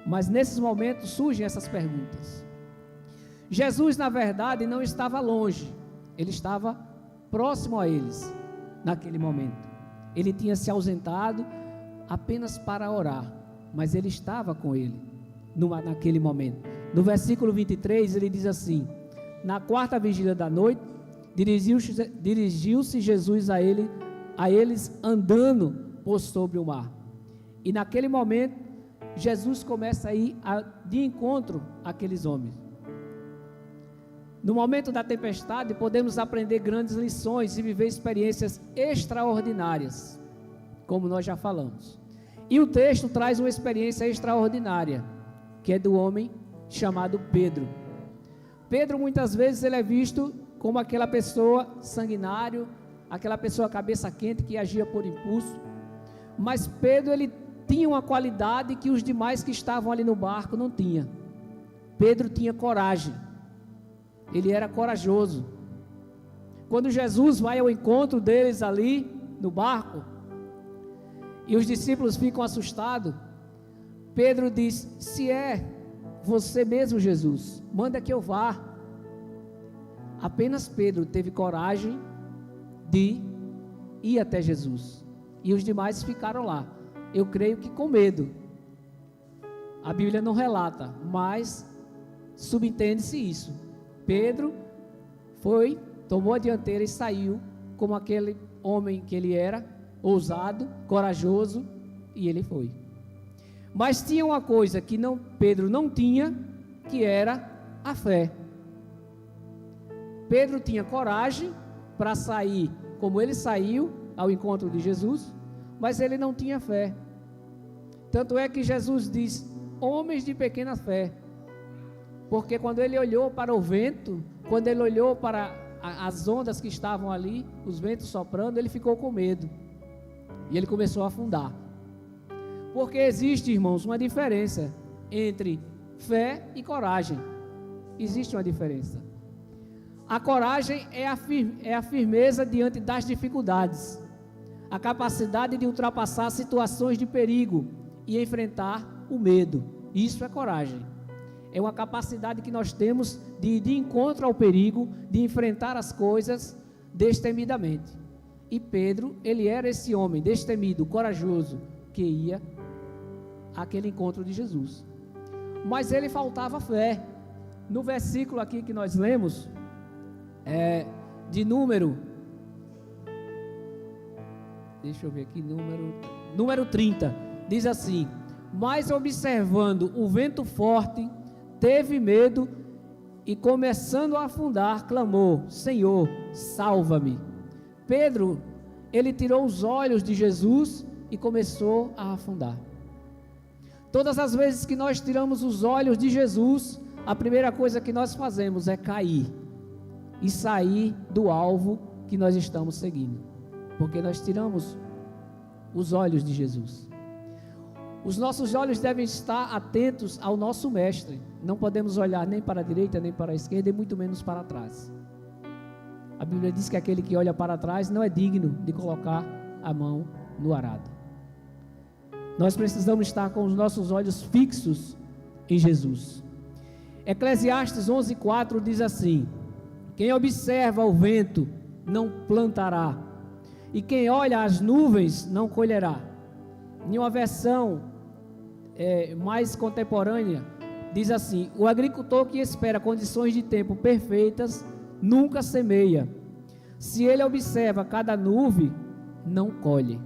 Mas nesses momentos surgem essas perguntas. Jesus, na verdade, não estava longe, Ele estava próximo a eles naquele momento. Ele tinha se ausentado apenas para orar, mas Ele estava com ele naquele momento. No versículo 23 ele diz assim: na quarta vigília da noite, dirigiu-se Jesus a eles andando por sobre o mar. E naquele momento Jesus começa a ir de encontro àqueles homens. No momento da tempestade, podemos aprender grandes lições e viver experiências extraordinárias, como nós já falamos. E o texto traz uma experiência extraordinária, que é do homem chamado Pedro. Pedro, muitas vezes, ele é visto como aquela pessoa sanguinário, aquela pessoa cabeça quente que agia por impulso. Mas Pedro, ele tinha uma qualidade que os demais que estavam ali no barco não tinham. Pedro tinha coragem. Ele era corajoso. Quando Jesus vai ao encontro deles ali no barco, e os discípulos ficam assustados, Pedro diz: se é você mesmo, Jesus, manda que eu vá. Apenas Pedro teve coragem de ir até Jesus, e os demais ficaram lá, eu creio que com medo. A Bíblia não relata, mas subentende-se isso. Pedro tomou a dianteira e saiu como aquele homem que ele era, ousado, corajoso, e ele foi. Mas tinha uma coisa que Pedro não tinha, que era a fé. Pedro tinha coragem para sair como ele saiu ao encontro de Jesus, mas ele não tinha fé. Tanto é que Jesus diz: homens de pequena fé. Porque quando ele olhou para o vento, quando ele olhou para as ondas que estavam ali, os ventos soprando, ele ficou com medo. E ele começou a afundar. Porque existe, irmãos, uma diferença entre fé e coragem. Existe uma diferença. A coragem é a firmeza diante das dificuldades, a capacidade de ultrapassar situações de perigo e enfrentar o medo. Isso é coragem. É uma capacidade que nós temos de ir de encontro ao perigo, de enfrentar as coisas destemidamente. E Pedro, ele era esse homem destemido, corajoso, que ia àquele encontro de Jesus. Mas ele faltava fé. No versículo aqui que nós lemos, de número 30, diz assim: mas observando o vento forte, teve medo e começando a afundar, clamou: Senhor, salva-me. Pedro, ele tirou os olhos de Jesus e começou a afundar. Todas as vezes que nós tiramos os olhos de Jesus, a primeira coisa que nós fazemos é cair e sair do alvo que nós estamos seguindo, porque nós tiramos os olhos de Jesus. Os nossos olhos devem estar atentos ao nosso mestre. Não podemos olhar nem para a direita, nem para a esquerda, e muito menos para trás. A Bíblia diz que aquele que olha para trás não é digno de colocar a mão no arado. Nós precisamos estar com os nossos olhos fixos em Jesus. Eclesiastes 11:4 diz assim: quem observa o vento não plantará, e quem olha as nuvens não colherá. Em uma versão mais contemporânea, diz assim: o agricultor que espera condições de tempo perfeitas nunca semeia. Se ele observa cada nuvem, não colhe.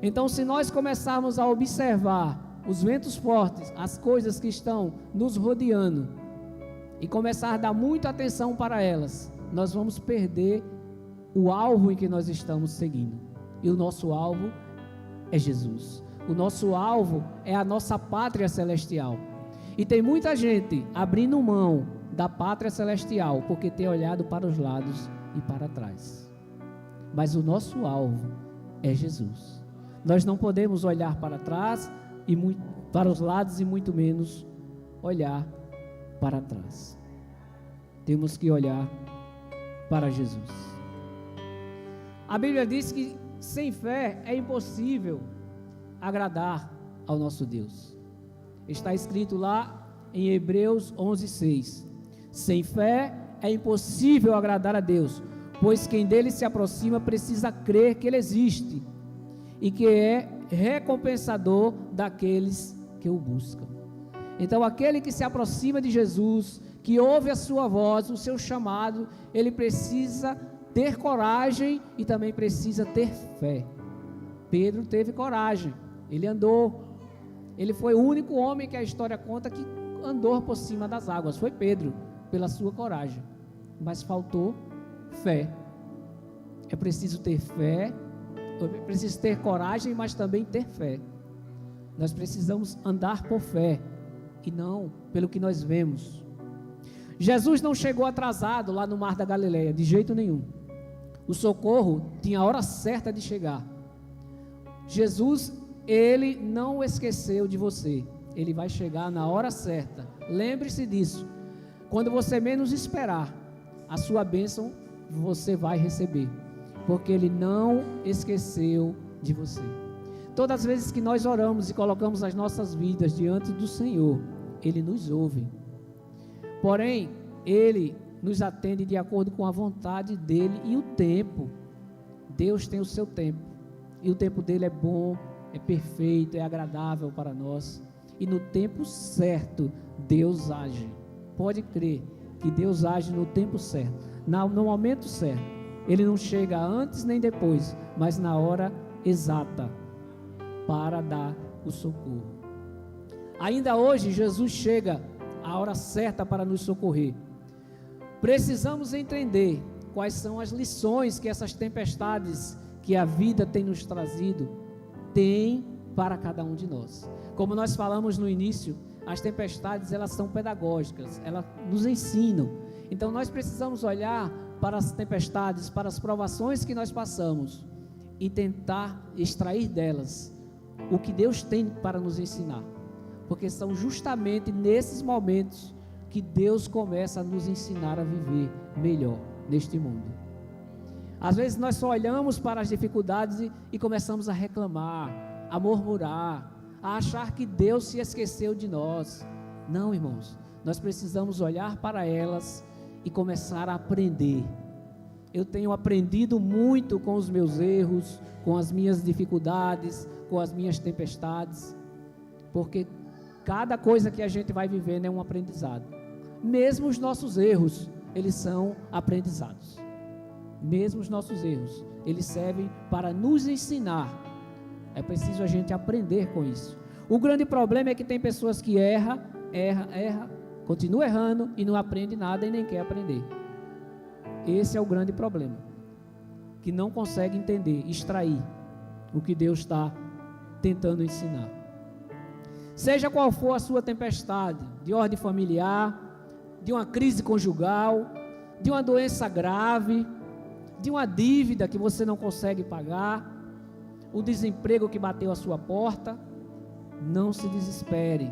Então, se nós começarmos a observar os ventos fortes, as coisas que estão nos rodeando, e começar a dar muita atenção para elas, nós vamos perder o alvo em que nós estamos seguindo. E o nosso alvo é Jesus. O nosso alvo é a nossa pátria celestial. E tem muita gente abrindo mão da pátria celestial porque tem olhado para os lados e para trás. Mas o nosso alvo é Jesus. Nós não podemos olhar para trás e para os lados e muito menos olhar para trás. Temos que olhar para Jesus. A Bíblia diz que sem fé é impossível agradar ao nosso Deus. Está escrito lá em Hebreus 11:6. Sem fé é impossível agradar a Deus, pois quem dele se aproxima precisa crer que ele existe e que é recompensador daqueles que o buscam. Então, aquele que se aproxima de Jesus, que ouve a sua voz, o seu chamado, ele precisa ter coragem e também precisa ter fé. Pedro teve coragem, ele andou, ele foi o único homem que a história conta que andou por cima das águas, foi Pedro, pela sua coragem, mas faltou fé. É preciso ter fé, é preciso ter coragem, mas também ter fé. Nós precisamos andar por fé e não pelo que nós vemos. Jesus não chegou atrasado lá no Mar da Galileia, de jeito nenhum. O socorro tinha a hora certa de chegar. Jesus, ele não esqueceu de você. Ele vai chegar na hora certa. Lembre-se disso. Quando você menos esperar, a sua bênção você vai receber, porque ele não esqueceu de você. Todas as vezes que nós oramos e colocamos as nossas vidas diante do Senhor, ele nos ouve. Porém, ele nos atende de acordo com a vontade dele e o tempo. Deus tem o seu tempo, e o tempo dele é bom, é perfeito, é agradável para nós. E no tempo certo, Deus age. Pode crer que Deus age no tempo certo, no momento certo. Ele não chega antes nem depois, mas na hora exata para dar o socorro. Ainda hoje, Jesus chega a hora certa para nos socorrer. Precisamos entender quais são as lições que essas tempestades que a vida tem nos trazido tem para cada um de nós. Como nós falamos no início, as tempestades, elas são pedagógicas, elas nos ensinam. Então nós precisamos olhar para as tempestades, para as provações que nós passamos e tentar extrair delas o que Deus tem para nos ensinar, porque são justamente nesses momentos que Deus começa a nos ensinar a viver melhor neste mundo. Às vezes nós só olhamos para as dificuldades e começamos a reclamar, a murmurar, a achar que Deus se esqueceu de nós. Não, irmãos, nós precisamos olhar para elas e começar a aprender. Eu tenho aprendido muito com os meus erros, com as minhas dificuldades, com as minhas tempestades, porque cada coisa que a gente vai vivendo é um aprendizado. Mesmo os nossos erros, eles são aprendizados. Mesmo os nossos erros, eles servem para nos ensinar. É preciso a gente aprender com isso. O grande problema é que tem pessoas que erram, continua errando e não aprende nada e nem quer aprender. Esse é o grande problema, que não consegue entender, extrair o que Deus está tentando ensinar. Seja qual for a sua tempestade, de ordem familiar, de uma crise conjugal, de uma doença grave, de uma dívida que você não consegue pagar, o desemprego que bateu à sua porta, não se desespere,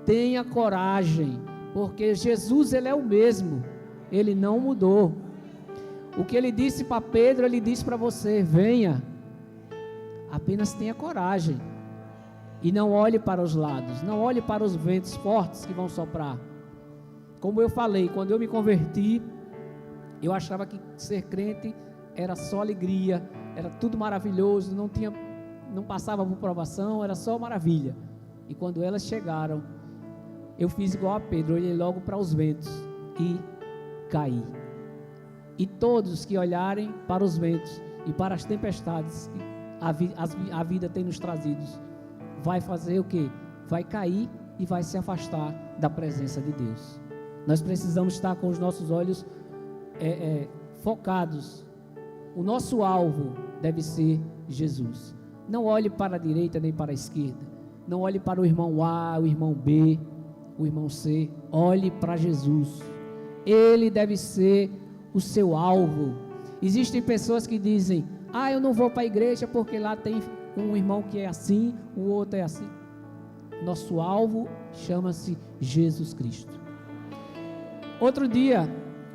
tenha coragem, porque Jesus, Ele é o mesmo, Ele não mudou. O que Ele disse para Pedro, Ele disse para você: venha, apenas tenha coragem, e não olhe para os lados, não olhe para os ventos fortes que vão soprar. Como eu falei, quando eu me converti, eu achava que ser crente era só alegria, era tudo maravilhoso, não passava por provação, era só maravilha. E quando elas chegaram, eu fiz igual a Pedro, olhei logo para os ventos e caí. E todos que olharem para os ventos e para as tempestades que a vida tem nos trazido, vai fazer o quê? Vai cair e vai se afastar da presença de Deus. Nós precisamos estar com os nossos olhos focados. O nosso alvo deve ser Jesus. Não olhe para a direita nem para a esquerda. Não olhe para o irmão A, o irmão B, o irmão C. Olhe para Jesus. Ele deve ser o seu alvo. Existem pessoas que dizem: eu não vou para a igreja porque lá tem um irmão que é assim, o outro é assim. Nosso alvo chama-se Jesus Cristo. Outro dia,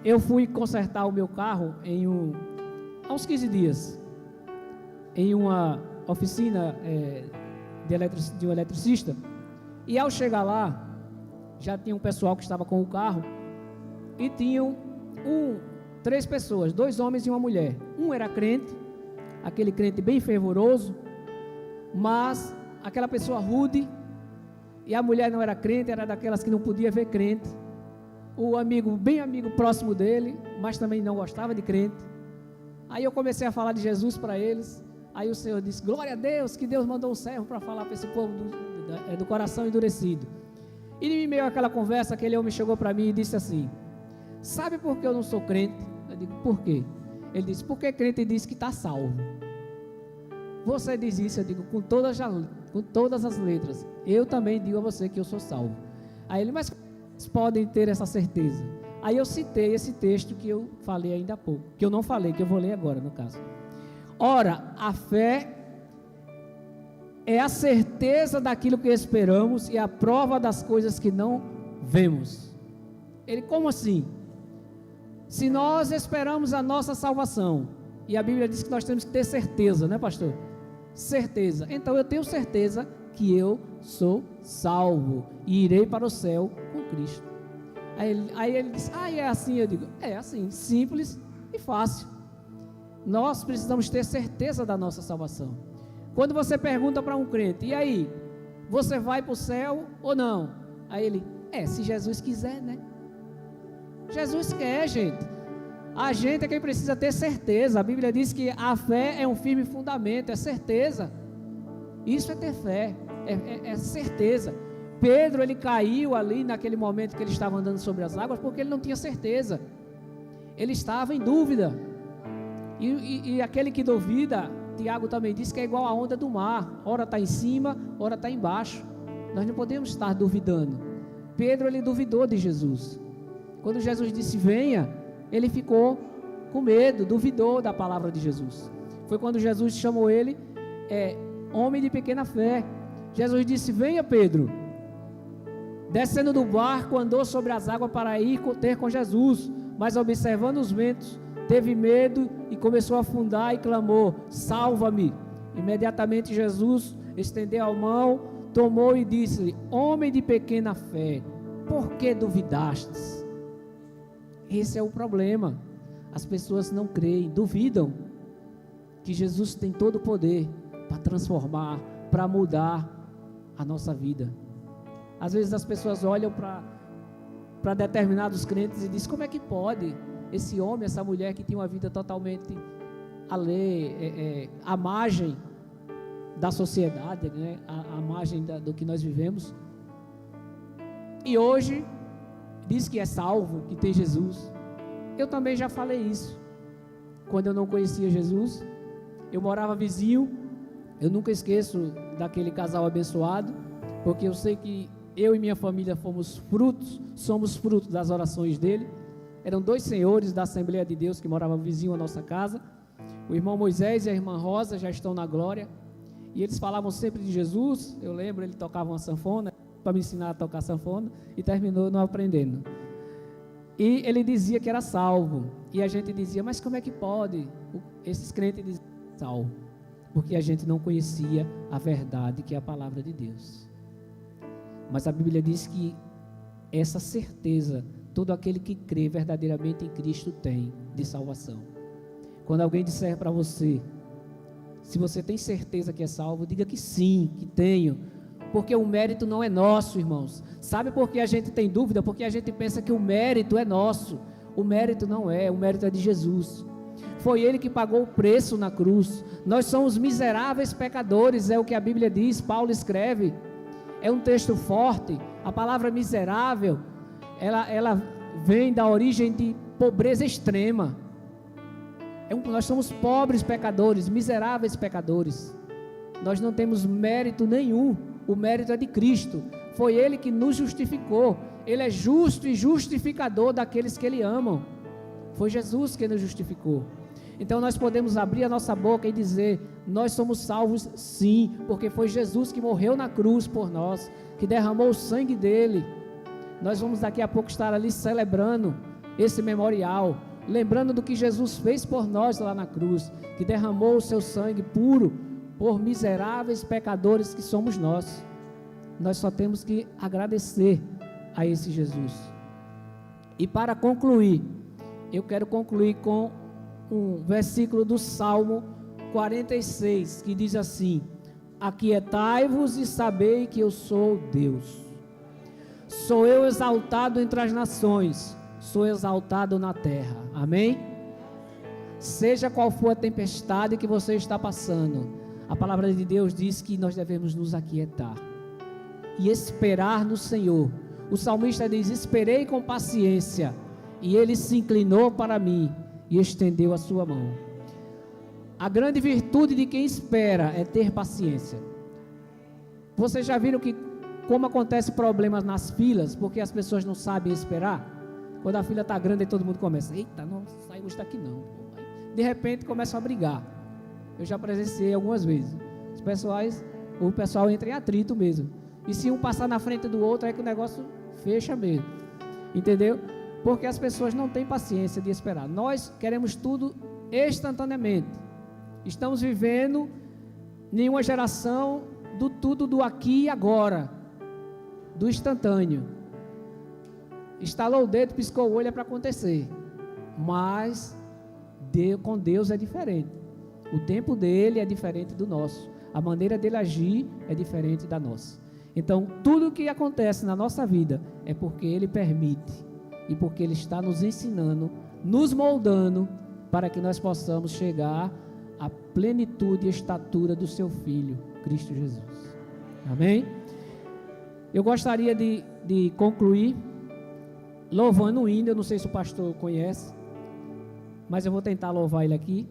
eu fui consertar o meu carro há uns 15 dias, em uma oficina de um eletricista, e ao chegar lá, já tinha um pessoal que estava com o carro, e tinham 3 pessoas, 2 homens e uma mulher. Um era crente, aquele crente bem fervoroso, mas aquela pessoa rude, e a mulher não era crente, era daquelas que não podia ver crente. O amigo, bem amigo próximo dele, mas também não gostava de crente. Aí eu comecei a falar de Jesus para eles. Aí o Senhor disse: glória a Deus, que Deus mandou um servo para falar para esse povo do coração endurecido. E em meio àquela conversa, aquele homem chegou para mim e disse assim: sabe por que eu não sou crente? Eu digo: por quê? Ele disse: porque crente diz que está salvo. Você diz isso? Eu digo: com todas as letras. Eu também digo a você que eu sou salvo. Aí ele: mas vocês podem ter essa certeza? Aí eu citei esse texto que eu falei ainda há pouco, que eu não falei, que eu vou ler agora no caso. Ora, a fé é a certeza daquilo que esperamos e a prova das coisas que não vemos. Ele: como assim? Se nós esperamos a nossa salvação, e a Bíblia diz que nós temos que ter certeza, né, pastor? Certeza. Então eu tenho certeza que eu sou salvo e irei para o céu com Cristo. Aí ele disse: é assim? Eu digo: é assim, simples e fácil. Nós precisamos ter certeza da nossa salvação. Quando você pergunta para um crente: e aí, você vai para o céu ou não? Aí ele: se Jesus quiser, né? Jesus quer, gente. A gente é quem precisa ter certeza. A Bíblia diz que a fé é um firme fundamento, é certeza. Isso é ter fé, é certeza. Pedro, ele caiu ali naquele momento que ele estava andando sobre as águas, porque ele não tinha certeza. Ele estava em dúvida. E aquele que duvida, Tiago também disse que é igual a onda do mar. Ora está em cima, ora está embaixo. Nós não podemos estar duvidando. Pedro, ele duvidou de Jesus. Quando Jesus disse venha, ele ficou com medo, duvidou da palavra de Jesus. Foi quando Jesus chamou ele, homem de pequena fé. Jesus disse: venha, Pedro. Descendo do barco, andou sobre as águas para ir ter com Jesus, mas observando os ventos, teve medo e começou a afundar e clamou: salva-me. Imediatamente Jesus estendeu a mão, tomou e disse: homem de pequena fé, por que duvidastes? Esse é o problema. As pessoas não creem, duvidam que Jesus tem todo o poder para transformar, para mudar a nossa vida. Às vezes as pessoas olham para determinados crentes e dizem: como é que pode esse homem, essa mulher que tem uma vida totalmente à margem da sociedade, né? à margem do que nós vivemos, e hoje diz que é salvo, que tem Jesus. Eu também já falei isso. Quando eu não conhecia Jesus, eu morava vizinho. Eu nunca esqueço daquele casal abençoado, porque eu sei que eu e minha família somos frutos das orações dele. Eram 2 senhores da Assembleia de Deus que moravam vizinho à nossa casa. O irmão Moisés e a irmã Rosa já estão na glória. E eles falavam sempre de Jesus. Eu lembro, ele tocava uma sanfona para me ensinar a tocar sanfona e terminou não aprendendo. E ele dizia que era salvo. E a gente dizia: mas como é que pode? Esses crentes diziam salvo, porque a gente não conhecia a verdade, que é a palavra de Deus. Mas a Bíblia diz que essa certeza, todo aquele que crê verdadeiramente em Cristo tem de salvação. Quando alguém disser para você, se você tem certeza que é salvo, diga que sim, que tenho, porque o mérito não é nosso, irmãos. Sabe por que a gente tem dúvida? Porque a gente pensa que o mérito é nosso. O mérito não é, o mérito é de Jesus. Foi Ele que pagou o preço na cruz. Nós somos miseráveis pecadores, é o que a Bíblia diz, Paulo escreve. É um texto forte. A palavra miserável, ela vem da origem de pobreza extrema. Nós somos pobres pecadores, miseráveis pecadores. Nós não temos mérito nenhum. O mérito é de Cristo. Foi Ele que nos justificou. Ele é justo e justificador daqueles que Ele amam. Foi Jesus que nos justificou. Então nós podemos abrir a nossa boca e dizer: nós somos salvos sim, porque foi Jesus que morreu na cruz por nós, que derramou o sangue dele. Nós vamos daqui a pouco estar ali celebrando esse memorial, lembrando do que Jesus fez por nós lá na cruz, que derramou o seu sangue puro por miseráveis pecadores que somos nós. Nós só temos que agradecer a esse Jesus. E para concluir, eu quero concluir com um versículo do Salmo 46, que diz assim: aquietai-vos e sabei que eu sou Deus. Sou eu exaltado entre as nações, sou exaltado na terra. Amém? Seja qual for a tempestade que você está passando, a palavra de Deus diz que nós devemos nos aquietar e esperar no Senhor. O salmista diz: esperei com paciência, e ele se inclinou para mim e estendeu a sua mão. A grande virtude de quem espera é ter paciência. Vocês já viram como acontece problemas nas filas, porque as pessoas não sabem esperar? Quando a fila está grande, aí todo mundo começa: eita, não sai hoje daqui não. De repente começam a brigar. Eu já presenciei algumas vezes. O pessoal entra em atrito mesmo. E se um passar na frente do outro, é que o negócio fecha mesmo. Entendeu? Porque as pessoas não têm paciência de esperar. Nós queremos tudo instantaneamente. Estamos vivendo em uma geração do tudo do aqui e agora, do instantâneo. Estalou o dedo, piscou o olho, é para acontecer. Mas com Deus é diferente. O tempo dele é diferente do nosso. A maneira dele agir é diferente da nossa. Então, tudo o que acontece na nossa vida é porque ele permite e porque ele está nos ensinando, nos moldando para que nós possamos chegar à plenitude e estatura do seu Filho, Cristo Jesus. Amém? Eu gostaria de concluir louvando o hino. Eu não sei se o pastor conhece, mas eu vou tentar louvar ele aqui.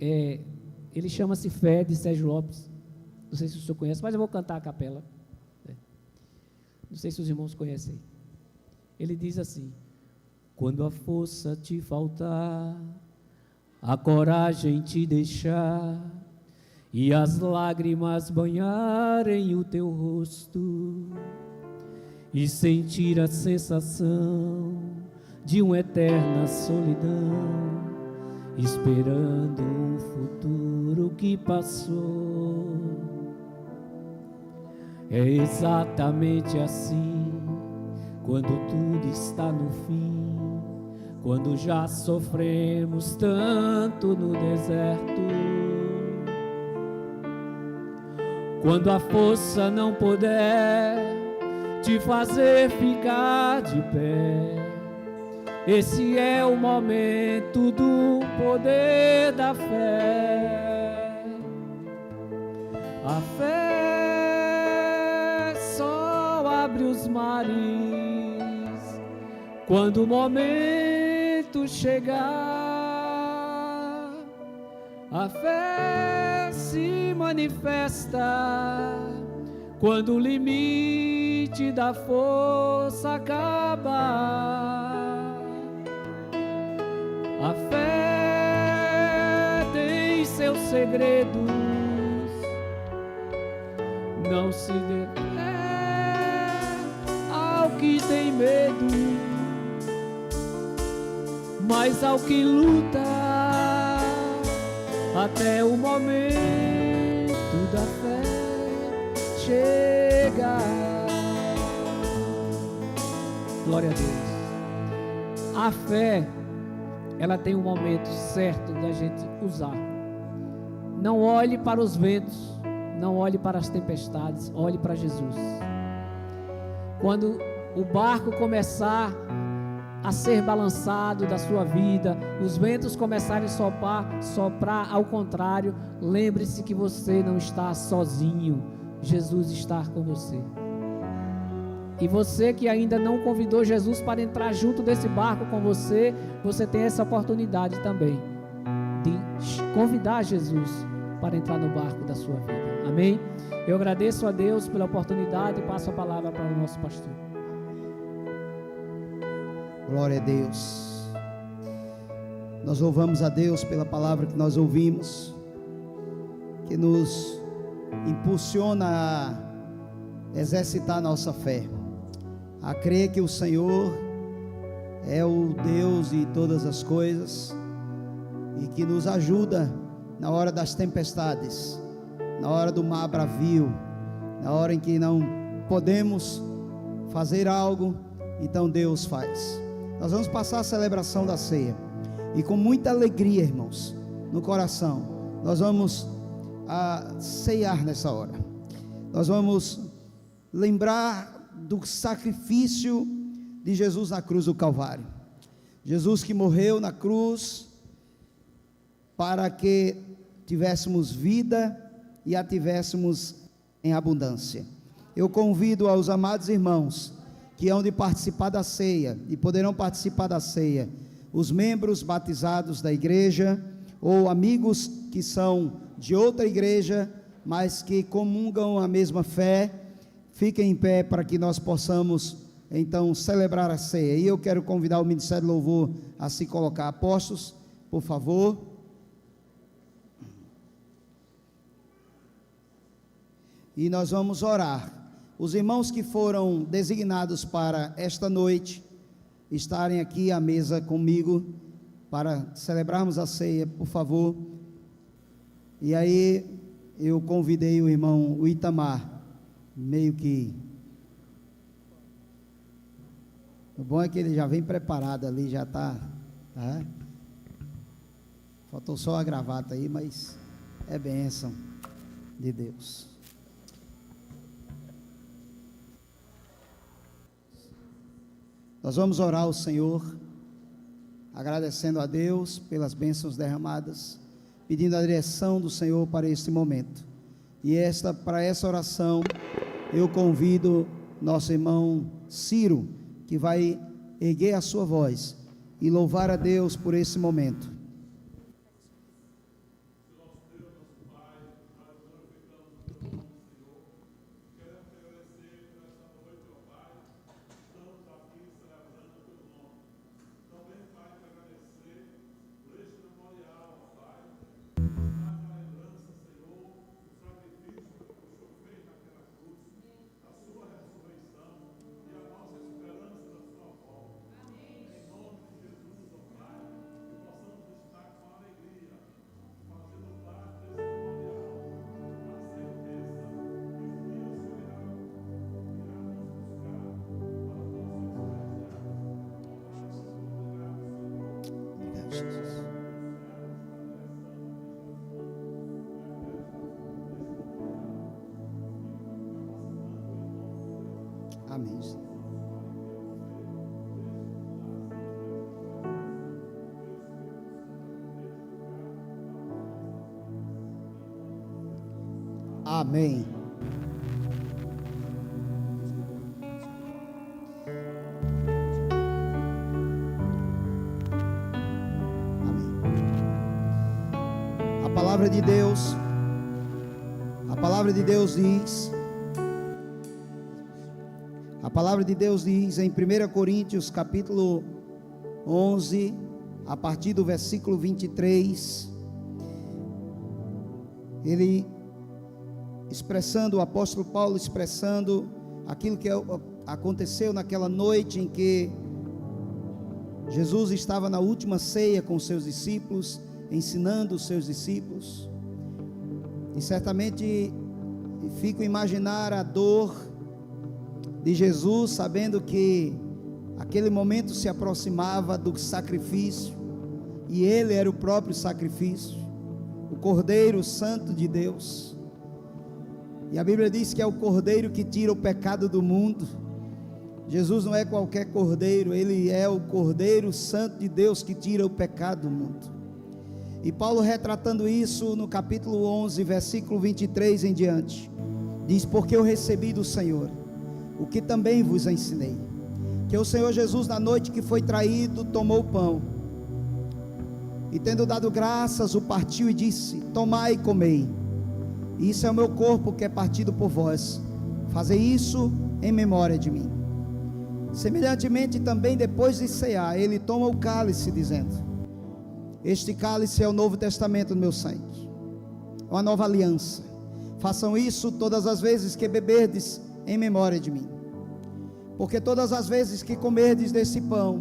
Ele chama-se Fé, de Sérgio Lopes. Não sei se o senhor conhece, mas eu vou cantar a capela. Não sei se os irmãos conhecem. Ele diz assim: quando a força te faltar, a coragem te deixar e as lágrimas banharem o teu rosto e sentir a sensação de uma eterna solidão, esperando um futuro que passou. É exatamente assim, quando tudo está no fim, quando já sofremos tanto no deserto, quando a força não puder te fazer ficar de pé. Esse é o momento do poder da fé. A fé só abre os mares quando o momento chegar. A fé se manifesta quando o limite da força acaba. A fé tem seus segredos, não se dê ao que tem medo, mas ao que luta até o momento da fé chegar. Glória a Deus. A fé, ela tem um momento certo da gente usar. Não olhe para os ventos, não olhe para as tempestades, olhe para Jesus. Quando o barco começar a ser balançado da sua vida, os ventos começarem a soprar ao contrário, lembre-se que você não está sozinho, Jesus está com você. E você que ainda não convidou Jesus para entrar junto desse barco com você, você tem essa oportunidade também de convidar Jesus para entrar no barco da sua vida. Amém? Eu agradeço a Deus pela oportunidade e passo a palavra para o nosso pastor. Glória a Deus. Nós louvamos a Deus pela palavra que nós ouvimos, que nos impulsiona a exercitar a nossa fé, a crer que o Senhor é o Deus de todas as coisas e que nos ajuda na hora das tempestades, na hora do mar bravio, na hora em que não podemos fazer algo, então Deus faz. Nós vamos passar a celebração da ceia e com muita alegria, irmãos, no coração, nós vamos ceiar nessa hora. Nós vamos lembrar do sacrifício de Jesus na cruz do Calvário. Jesus que morreu na cruz para que tivéssemos vida e a tivéssemos em abundância. Eu convido aos amados irmãos que hão de participar da ceia e poderão participar da ceia, os membros batizados da igreja ou amigos que são de outra igreja, mas que comungam a mesma fé, fiquem em pé para que nós possamos então celebrar a ceia. E eu quero convidar o Ministério do Louvor a se colocar. Apóstolos, por favor. E nós vamos orar. Os irmãos que foram designados para esta noite estarem aqui à mesa comigo para celebrarmos a ceia, por favor. E aí eu convidei o irmão Itamar, meio que... O bom é que ele já vem preparado ali, já está, tá? Faltou só a gravata aí, mas é bênção de Deus. Nós vamos orar ao Senhor, agradecendo a Deus pelas bênçãos derramadas, pedindo a direção do Senhor para este momento. E para essa oração, eu convido nosso irmão Ciro, que vai erguer a sua voz e louvar a Deus por esse momento. Jesus. Amém, Senhor. Amém. A palavra de Deus diz, a palavra de Deus diz em 1 Coríntios capítulo 11, a partir do versículo 23, o apóstolo Paulo expressando aquilo que aconteceu naquela noite em que Jesus estava na última ceia com os seus discípulos, ensinando os seus discípulos, e certamente fico a imaginar a dor de Jesus, sabendo que aquele momento se aproximava do sacrifício, e ele era o próprio sacrifício, o Cordeiro Santo de Deus. E a Bíblia diz que é o Cordeiro que tira o pecado do mundo. Jesus não é qualquer Cordeiro, ele é o Cordeiro Santo de Deus que tira o pecado do mundo. E Paulo, retratando isso no capítulo 11, versículo 23 em diante, diz: porque eu recebi do Senhor o que também vos ensinei, que o Senhor Jesus, na noite que foi traído, tomou o pão, e tendo dado graças, o partiu e disse: tomai e comei, isso é o meu corpo que é partido por vós, fazei isso em memória de mim. Semelhantemente também, depois de cear, ele toma o cálice, dizendo: este cálice é o novo testamento do meu sangue, é uma nova aliança, façam isso todas as vezes que beberdes em memória de mim. Porque todas as vezes que comerdes desse pão,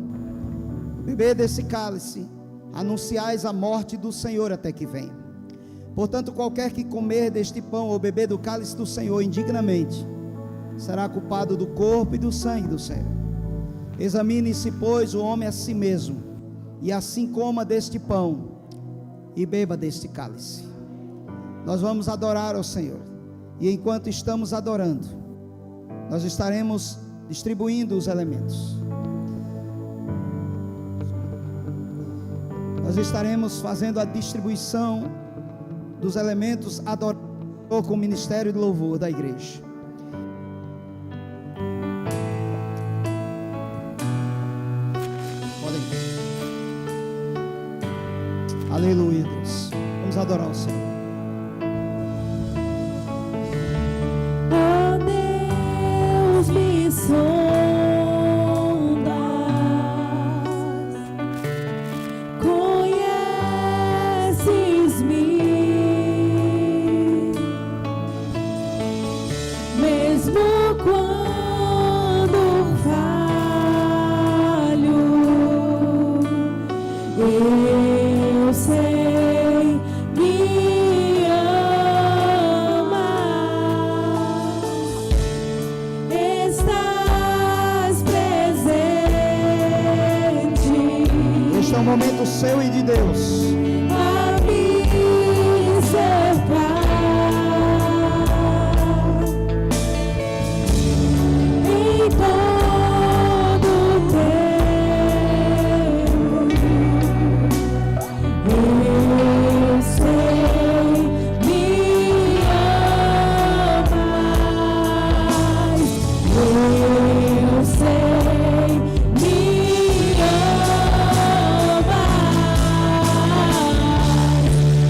beber desse cálice, anunciais a morte do Senhor até que venha. Portanto, qualquer que comer deste pão ou beber do cálice do Senhor indignamente, será culpado do corpo e do sangue do Senhor. Examine-se, pois, o homem a si mesmo, e assim coma deste pão e beba deste cálice. Nós vamos adorar ao Senhor, e enquanto estamos adorando, nós estaremos distribuindo os elementos. Nós estaremos fazendo a distribuição dos elementos, adorando com o ministério de louvor da igreja. Podem. Aleluia, Deus. Vamos adorar o Senhor. Oh Deus, me sondas, conheces-me, mesmo quando falho, eu sei, me amas, estás presente. Este é um momento seu e de Deus. A me cercar em todo tempo, eu sei, me amas, eu sei, me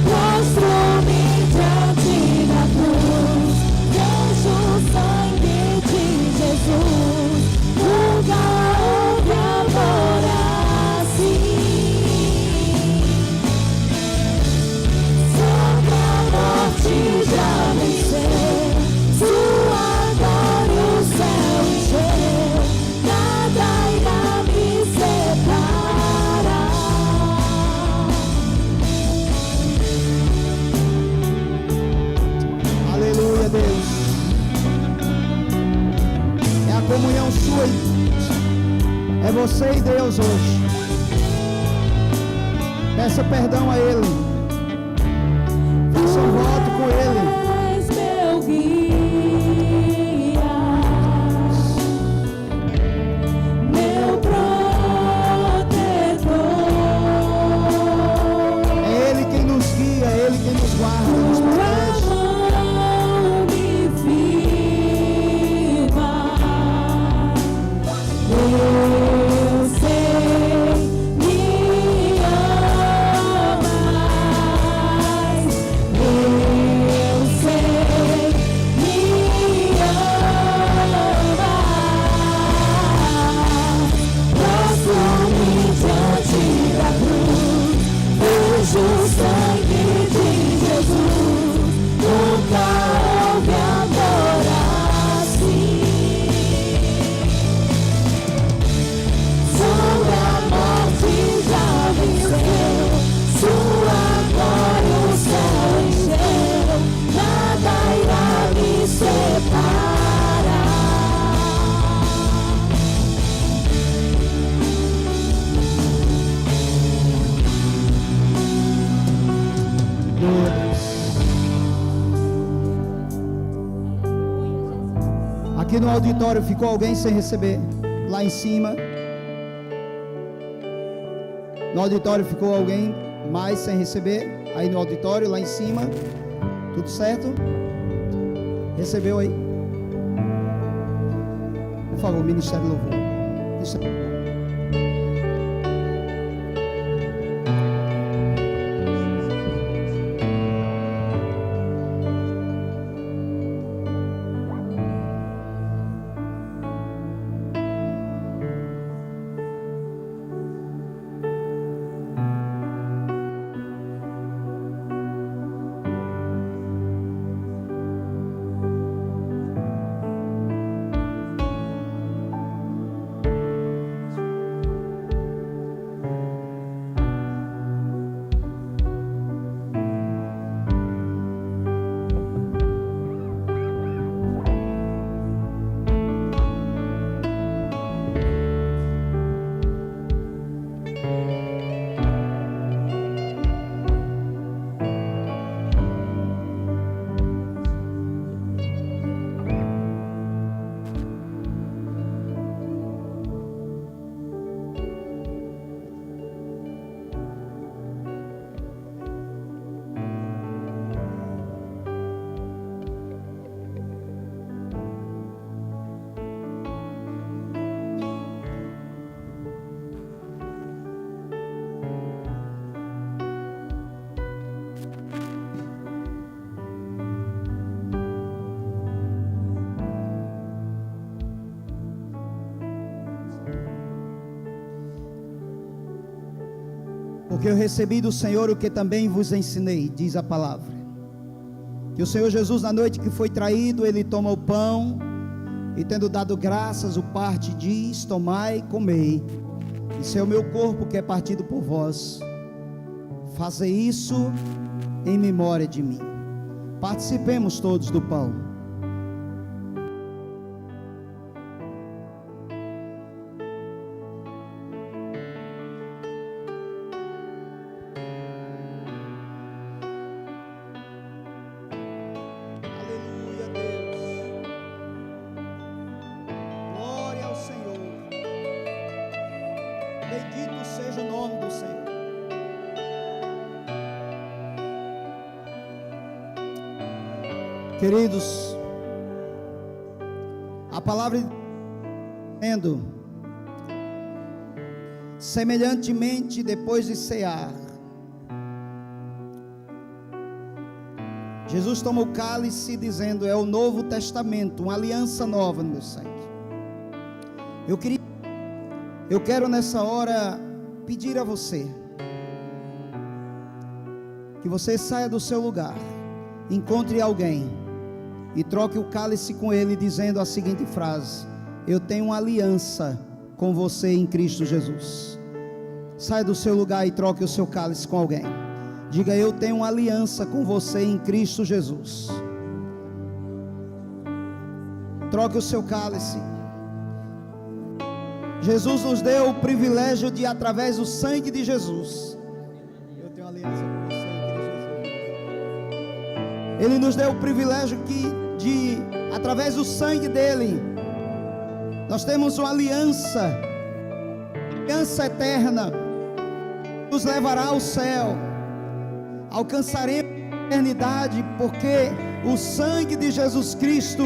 mostro-me diante da cruz, vejo o sangue de Jesus, lugar onde amor assim, sobre a morte já venceu, sua glória o céu encheu, nada irá me separar. Aleluia, Deus. É a comunhão sua e é você e Deus hoje. Peça perdão a Ele. Faça um voto com Ele. És meu guia, meu protetor. É Ele quem nos guia, é Ele quem nos guarda, nos protege. Tua mão me firma. Eu sei, me amas. Eu sei, me amas. Posso-me diante da cruz, vejo o sangue de Jesus. Nunca houve amor assim. Sobre a morte já venceu, sua glória o céu encheu, nada irá me separar. Aqui no auditório ficou alguém sem receber? Lá em cima. No auditório ficou alguém mais sem receber? Aí no auditório, lá em cima. Tudo certo? Recebeu aí? Por favor, Ministério Louvor. Isso. Porque eu recebi do Senhor o que também vos ensinei, diz a palavra. Que o Senhor Jesus, na noite que foi traído, ele toma o pão e, tendo dado graças, o parte, diz: tomai e comei, isso é o meu corpo que é partido por vós. Fazei isso em memória de mim. Participemos todos do pão. Bendito seja o nome do Senhor. Queridos, a palavra dizendo: semelhantemente, depois de cear, Jesus toma o cálice dizendo: é o novo testamento, uma aliança nova no meu sangue. Eu quero nessa hora pedir a você que você saia do seu lugar, encontre alguém e troque o cálice com ele, dizendo a seguinte frase: eu tenho uma aliança com você em Cristo Jesus. Saia do seu lugar e troque o seu cálice com alguém. Diga: eu tenho uma aliança com você em Cristo Jesus. Troque o seu cálice. Jesus nos deu o privilégio de, através do sangue de Jesus, aliança com o sangue de Jesus. Ele nos deu o privilégio de, através do sangue dele, nós temos uma aliança eterna, nos levará ao céu, alcançaremos a eternidade, porque o sangue de Jesus Cristo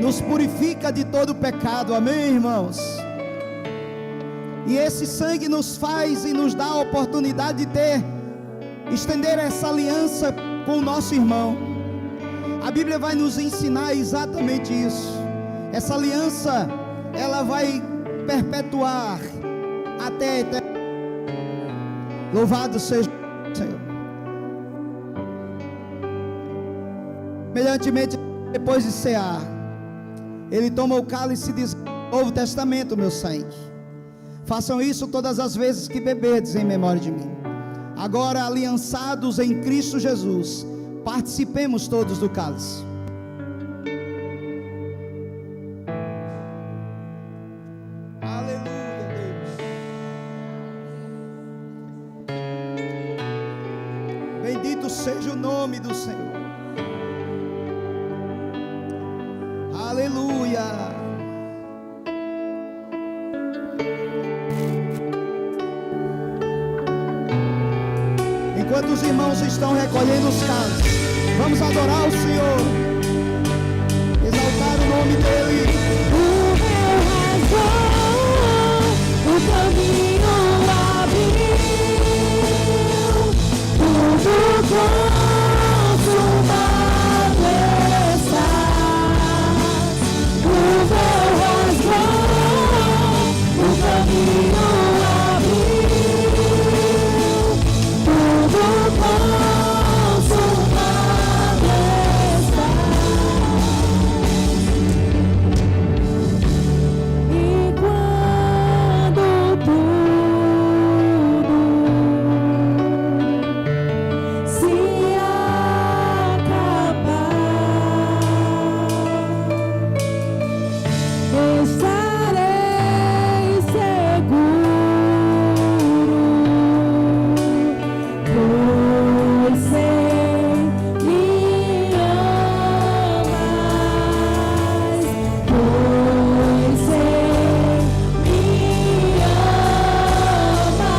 nos purifica de todo pecado, amém, irmãos? E esse sangue nos faz e nos dá a oportunidade de estender essa aliança com o nosso irmão. A Bíblia vai nos ensinar exatamente isso. Essa aliança, ela vai perpetuar até a eternidade. Louvado seja o Senhor. Semelhantemente, depois de cear, ele toma o cálice e diz: Novo Testamento, meu sangue. Façam isso todas as vezes que beberdes em memória de mim. Agora, aliançados em Cristo Jesus, participemos todos do cálice. Aleluia, Deus. Bendito seja o nome do Senhor. Aleluia. Enquanto os irmãos estão recolhendo os cálices, vamos adorar o Senhor, exaltar o nome dEle. O véu rasgou, o caminho abriu, tudo consumado está. O véu rasgou, o caminho abriu, tudo consumado está. E quando tudo se acabar, estarei seguro, pois sei me amas, pois sei me amas.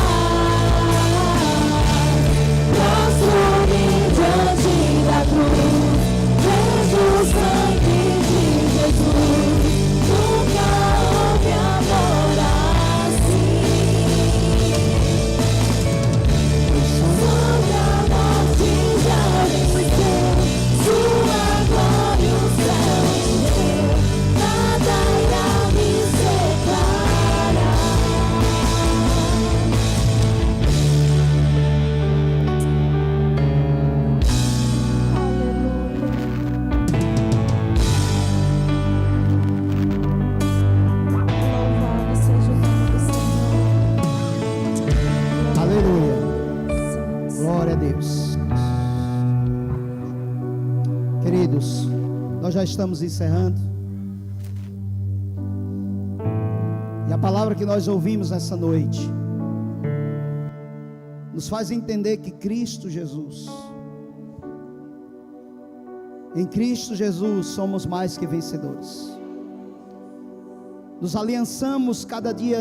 Prostro-me diante da cruz, vejo o sangue de Jesus. Nunca houve amor assim. Sobre a morte já venceu, sua glória o céu encheu, nada irá me separar. Louvado seja o nome do Senhor. Aleluia. Glória a Deus. Queridos, nós já estamos encerrando. E a palavra que nós ouvimos nessa noite nos faz entender que Cristo Jesus, em Cristo Jesus somos mais que vencedores. Nos aliançamos cada dia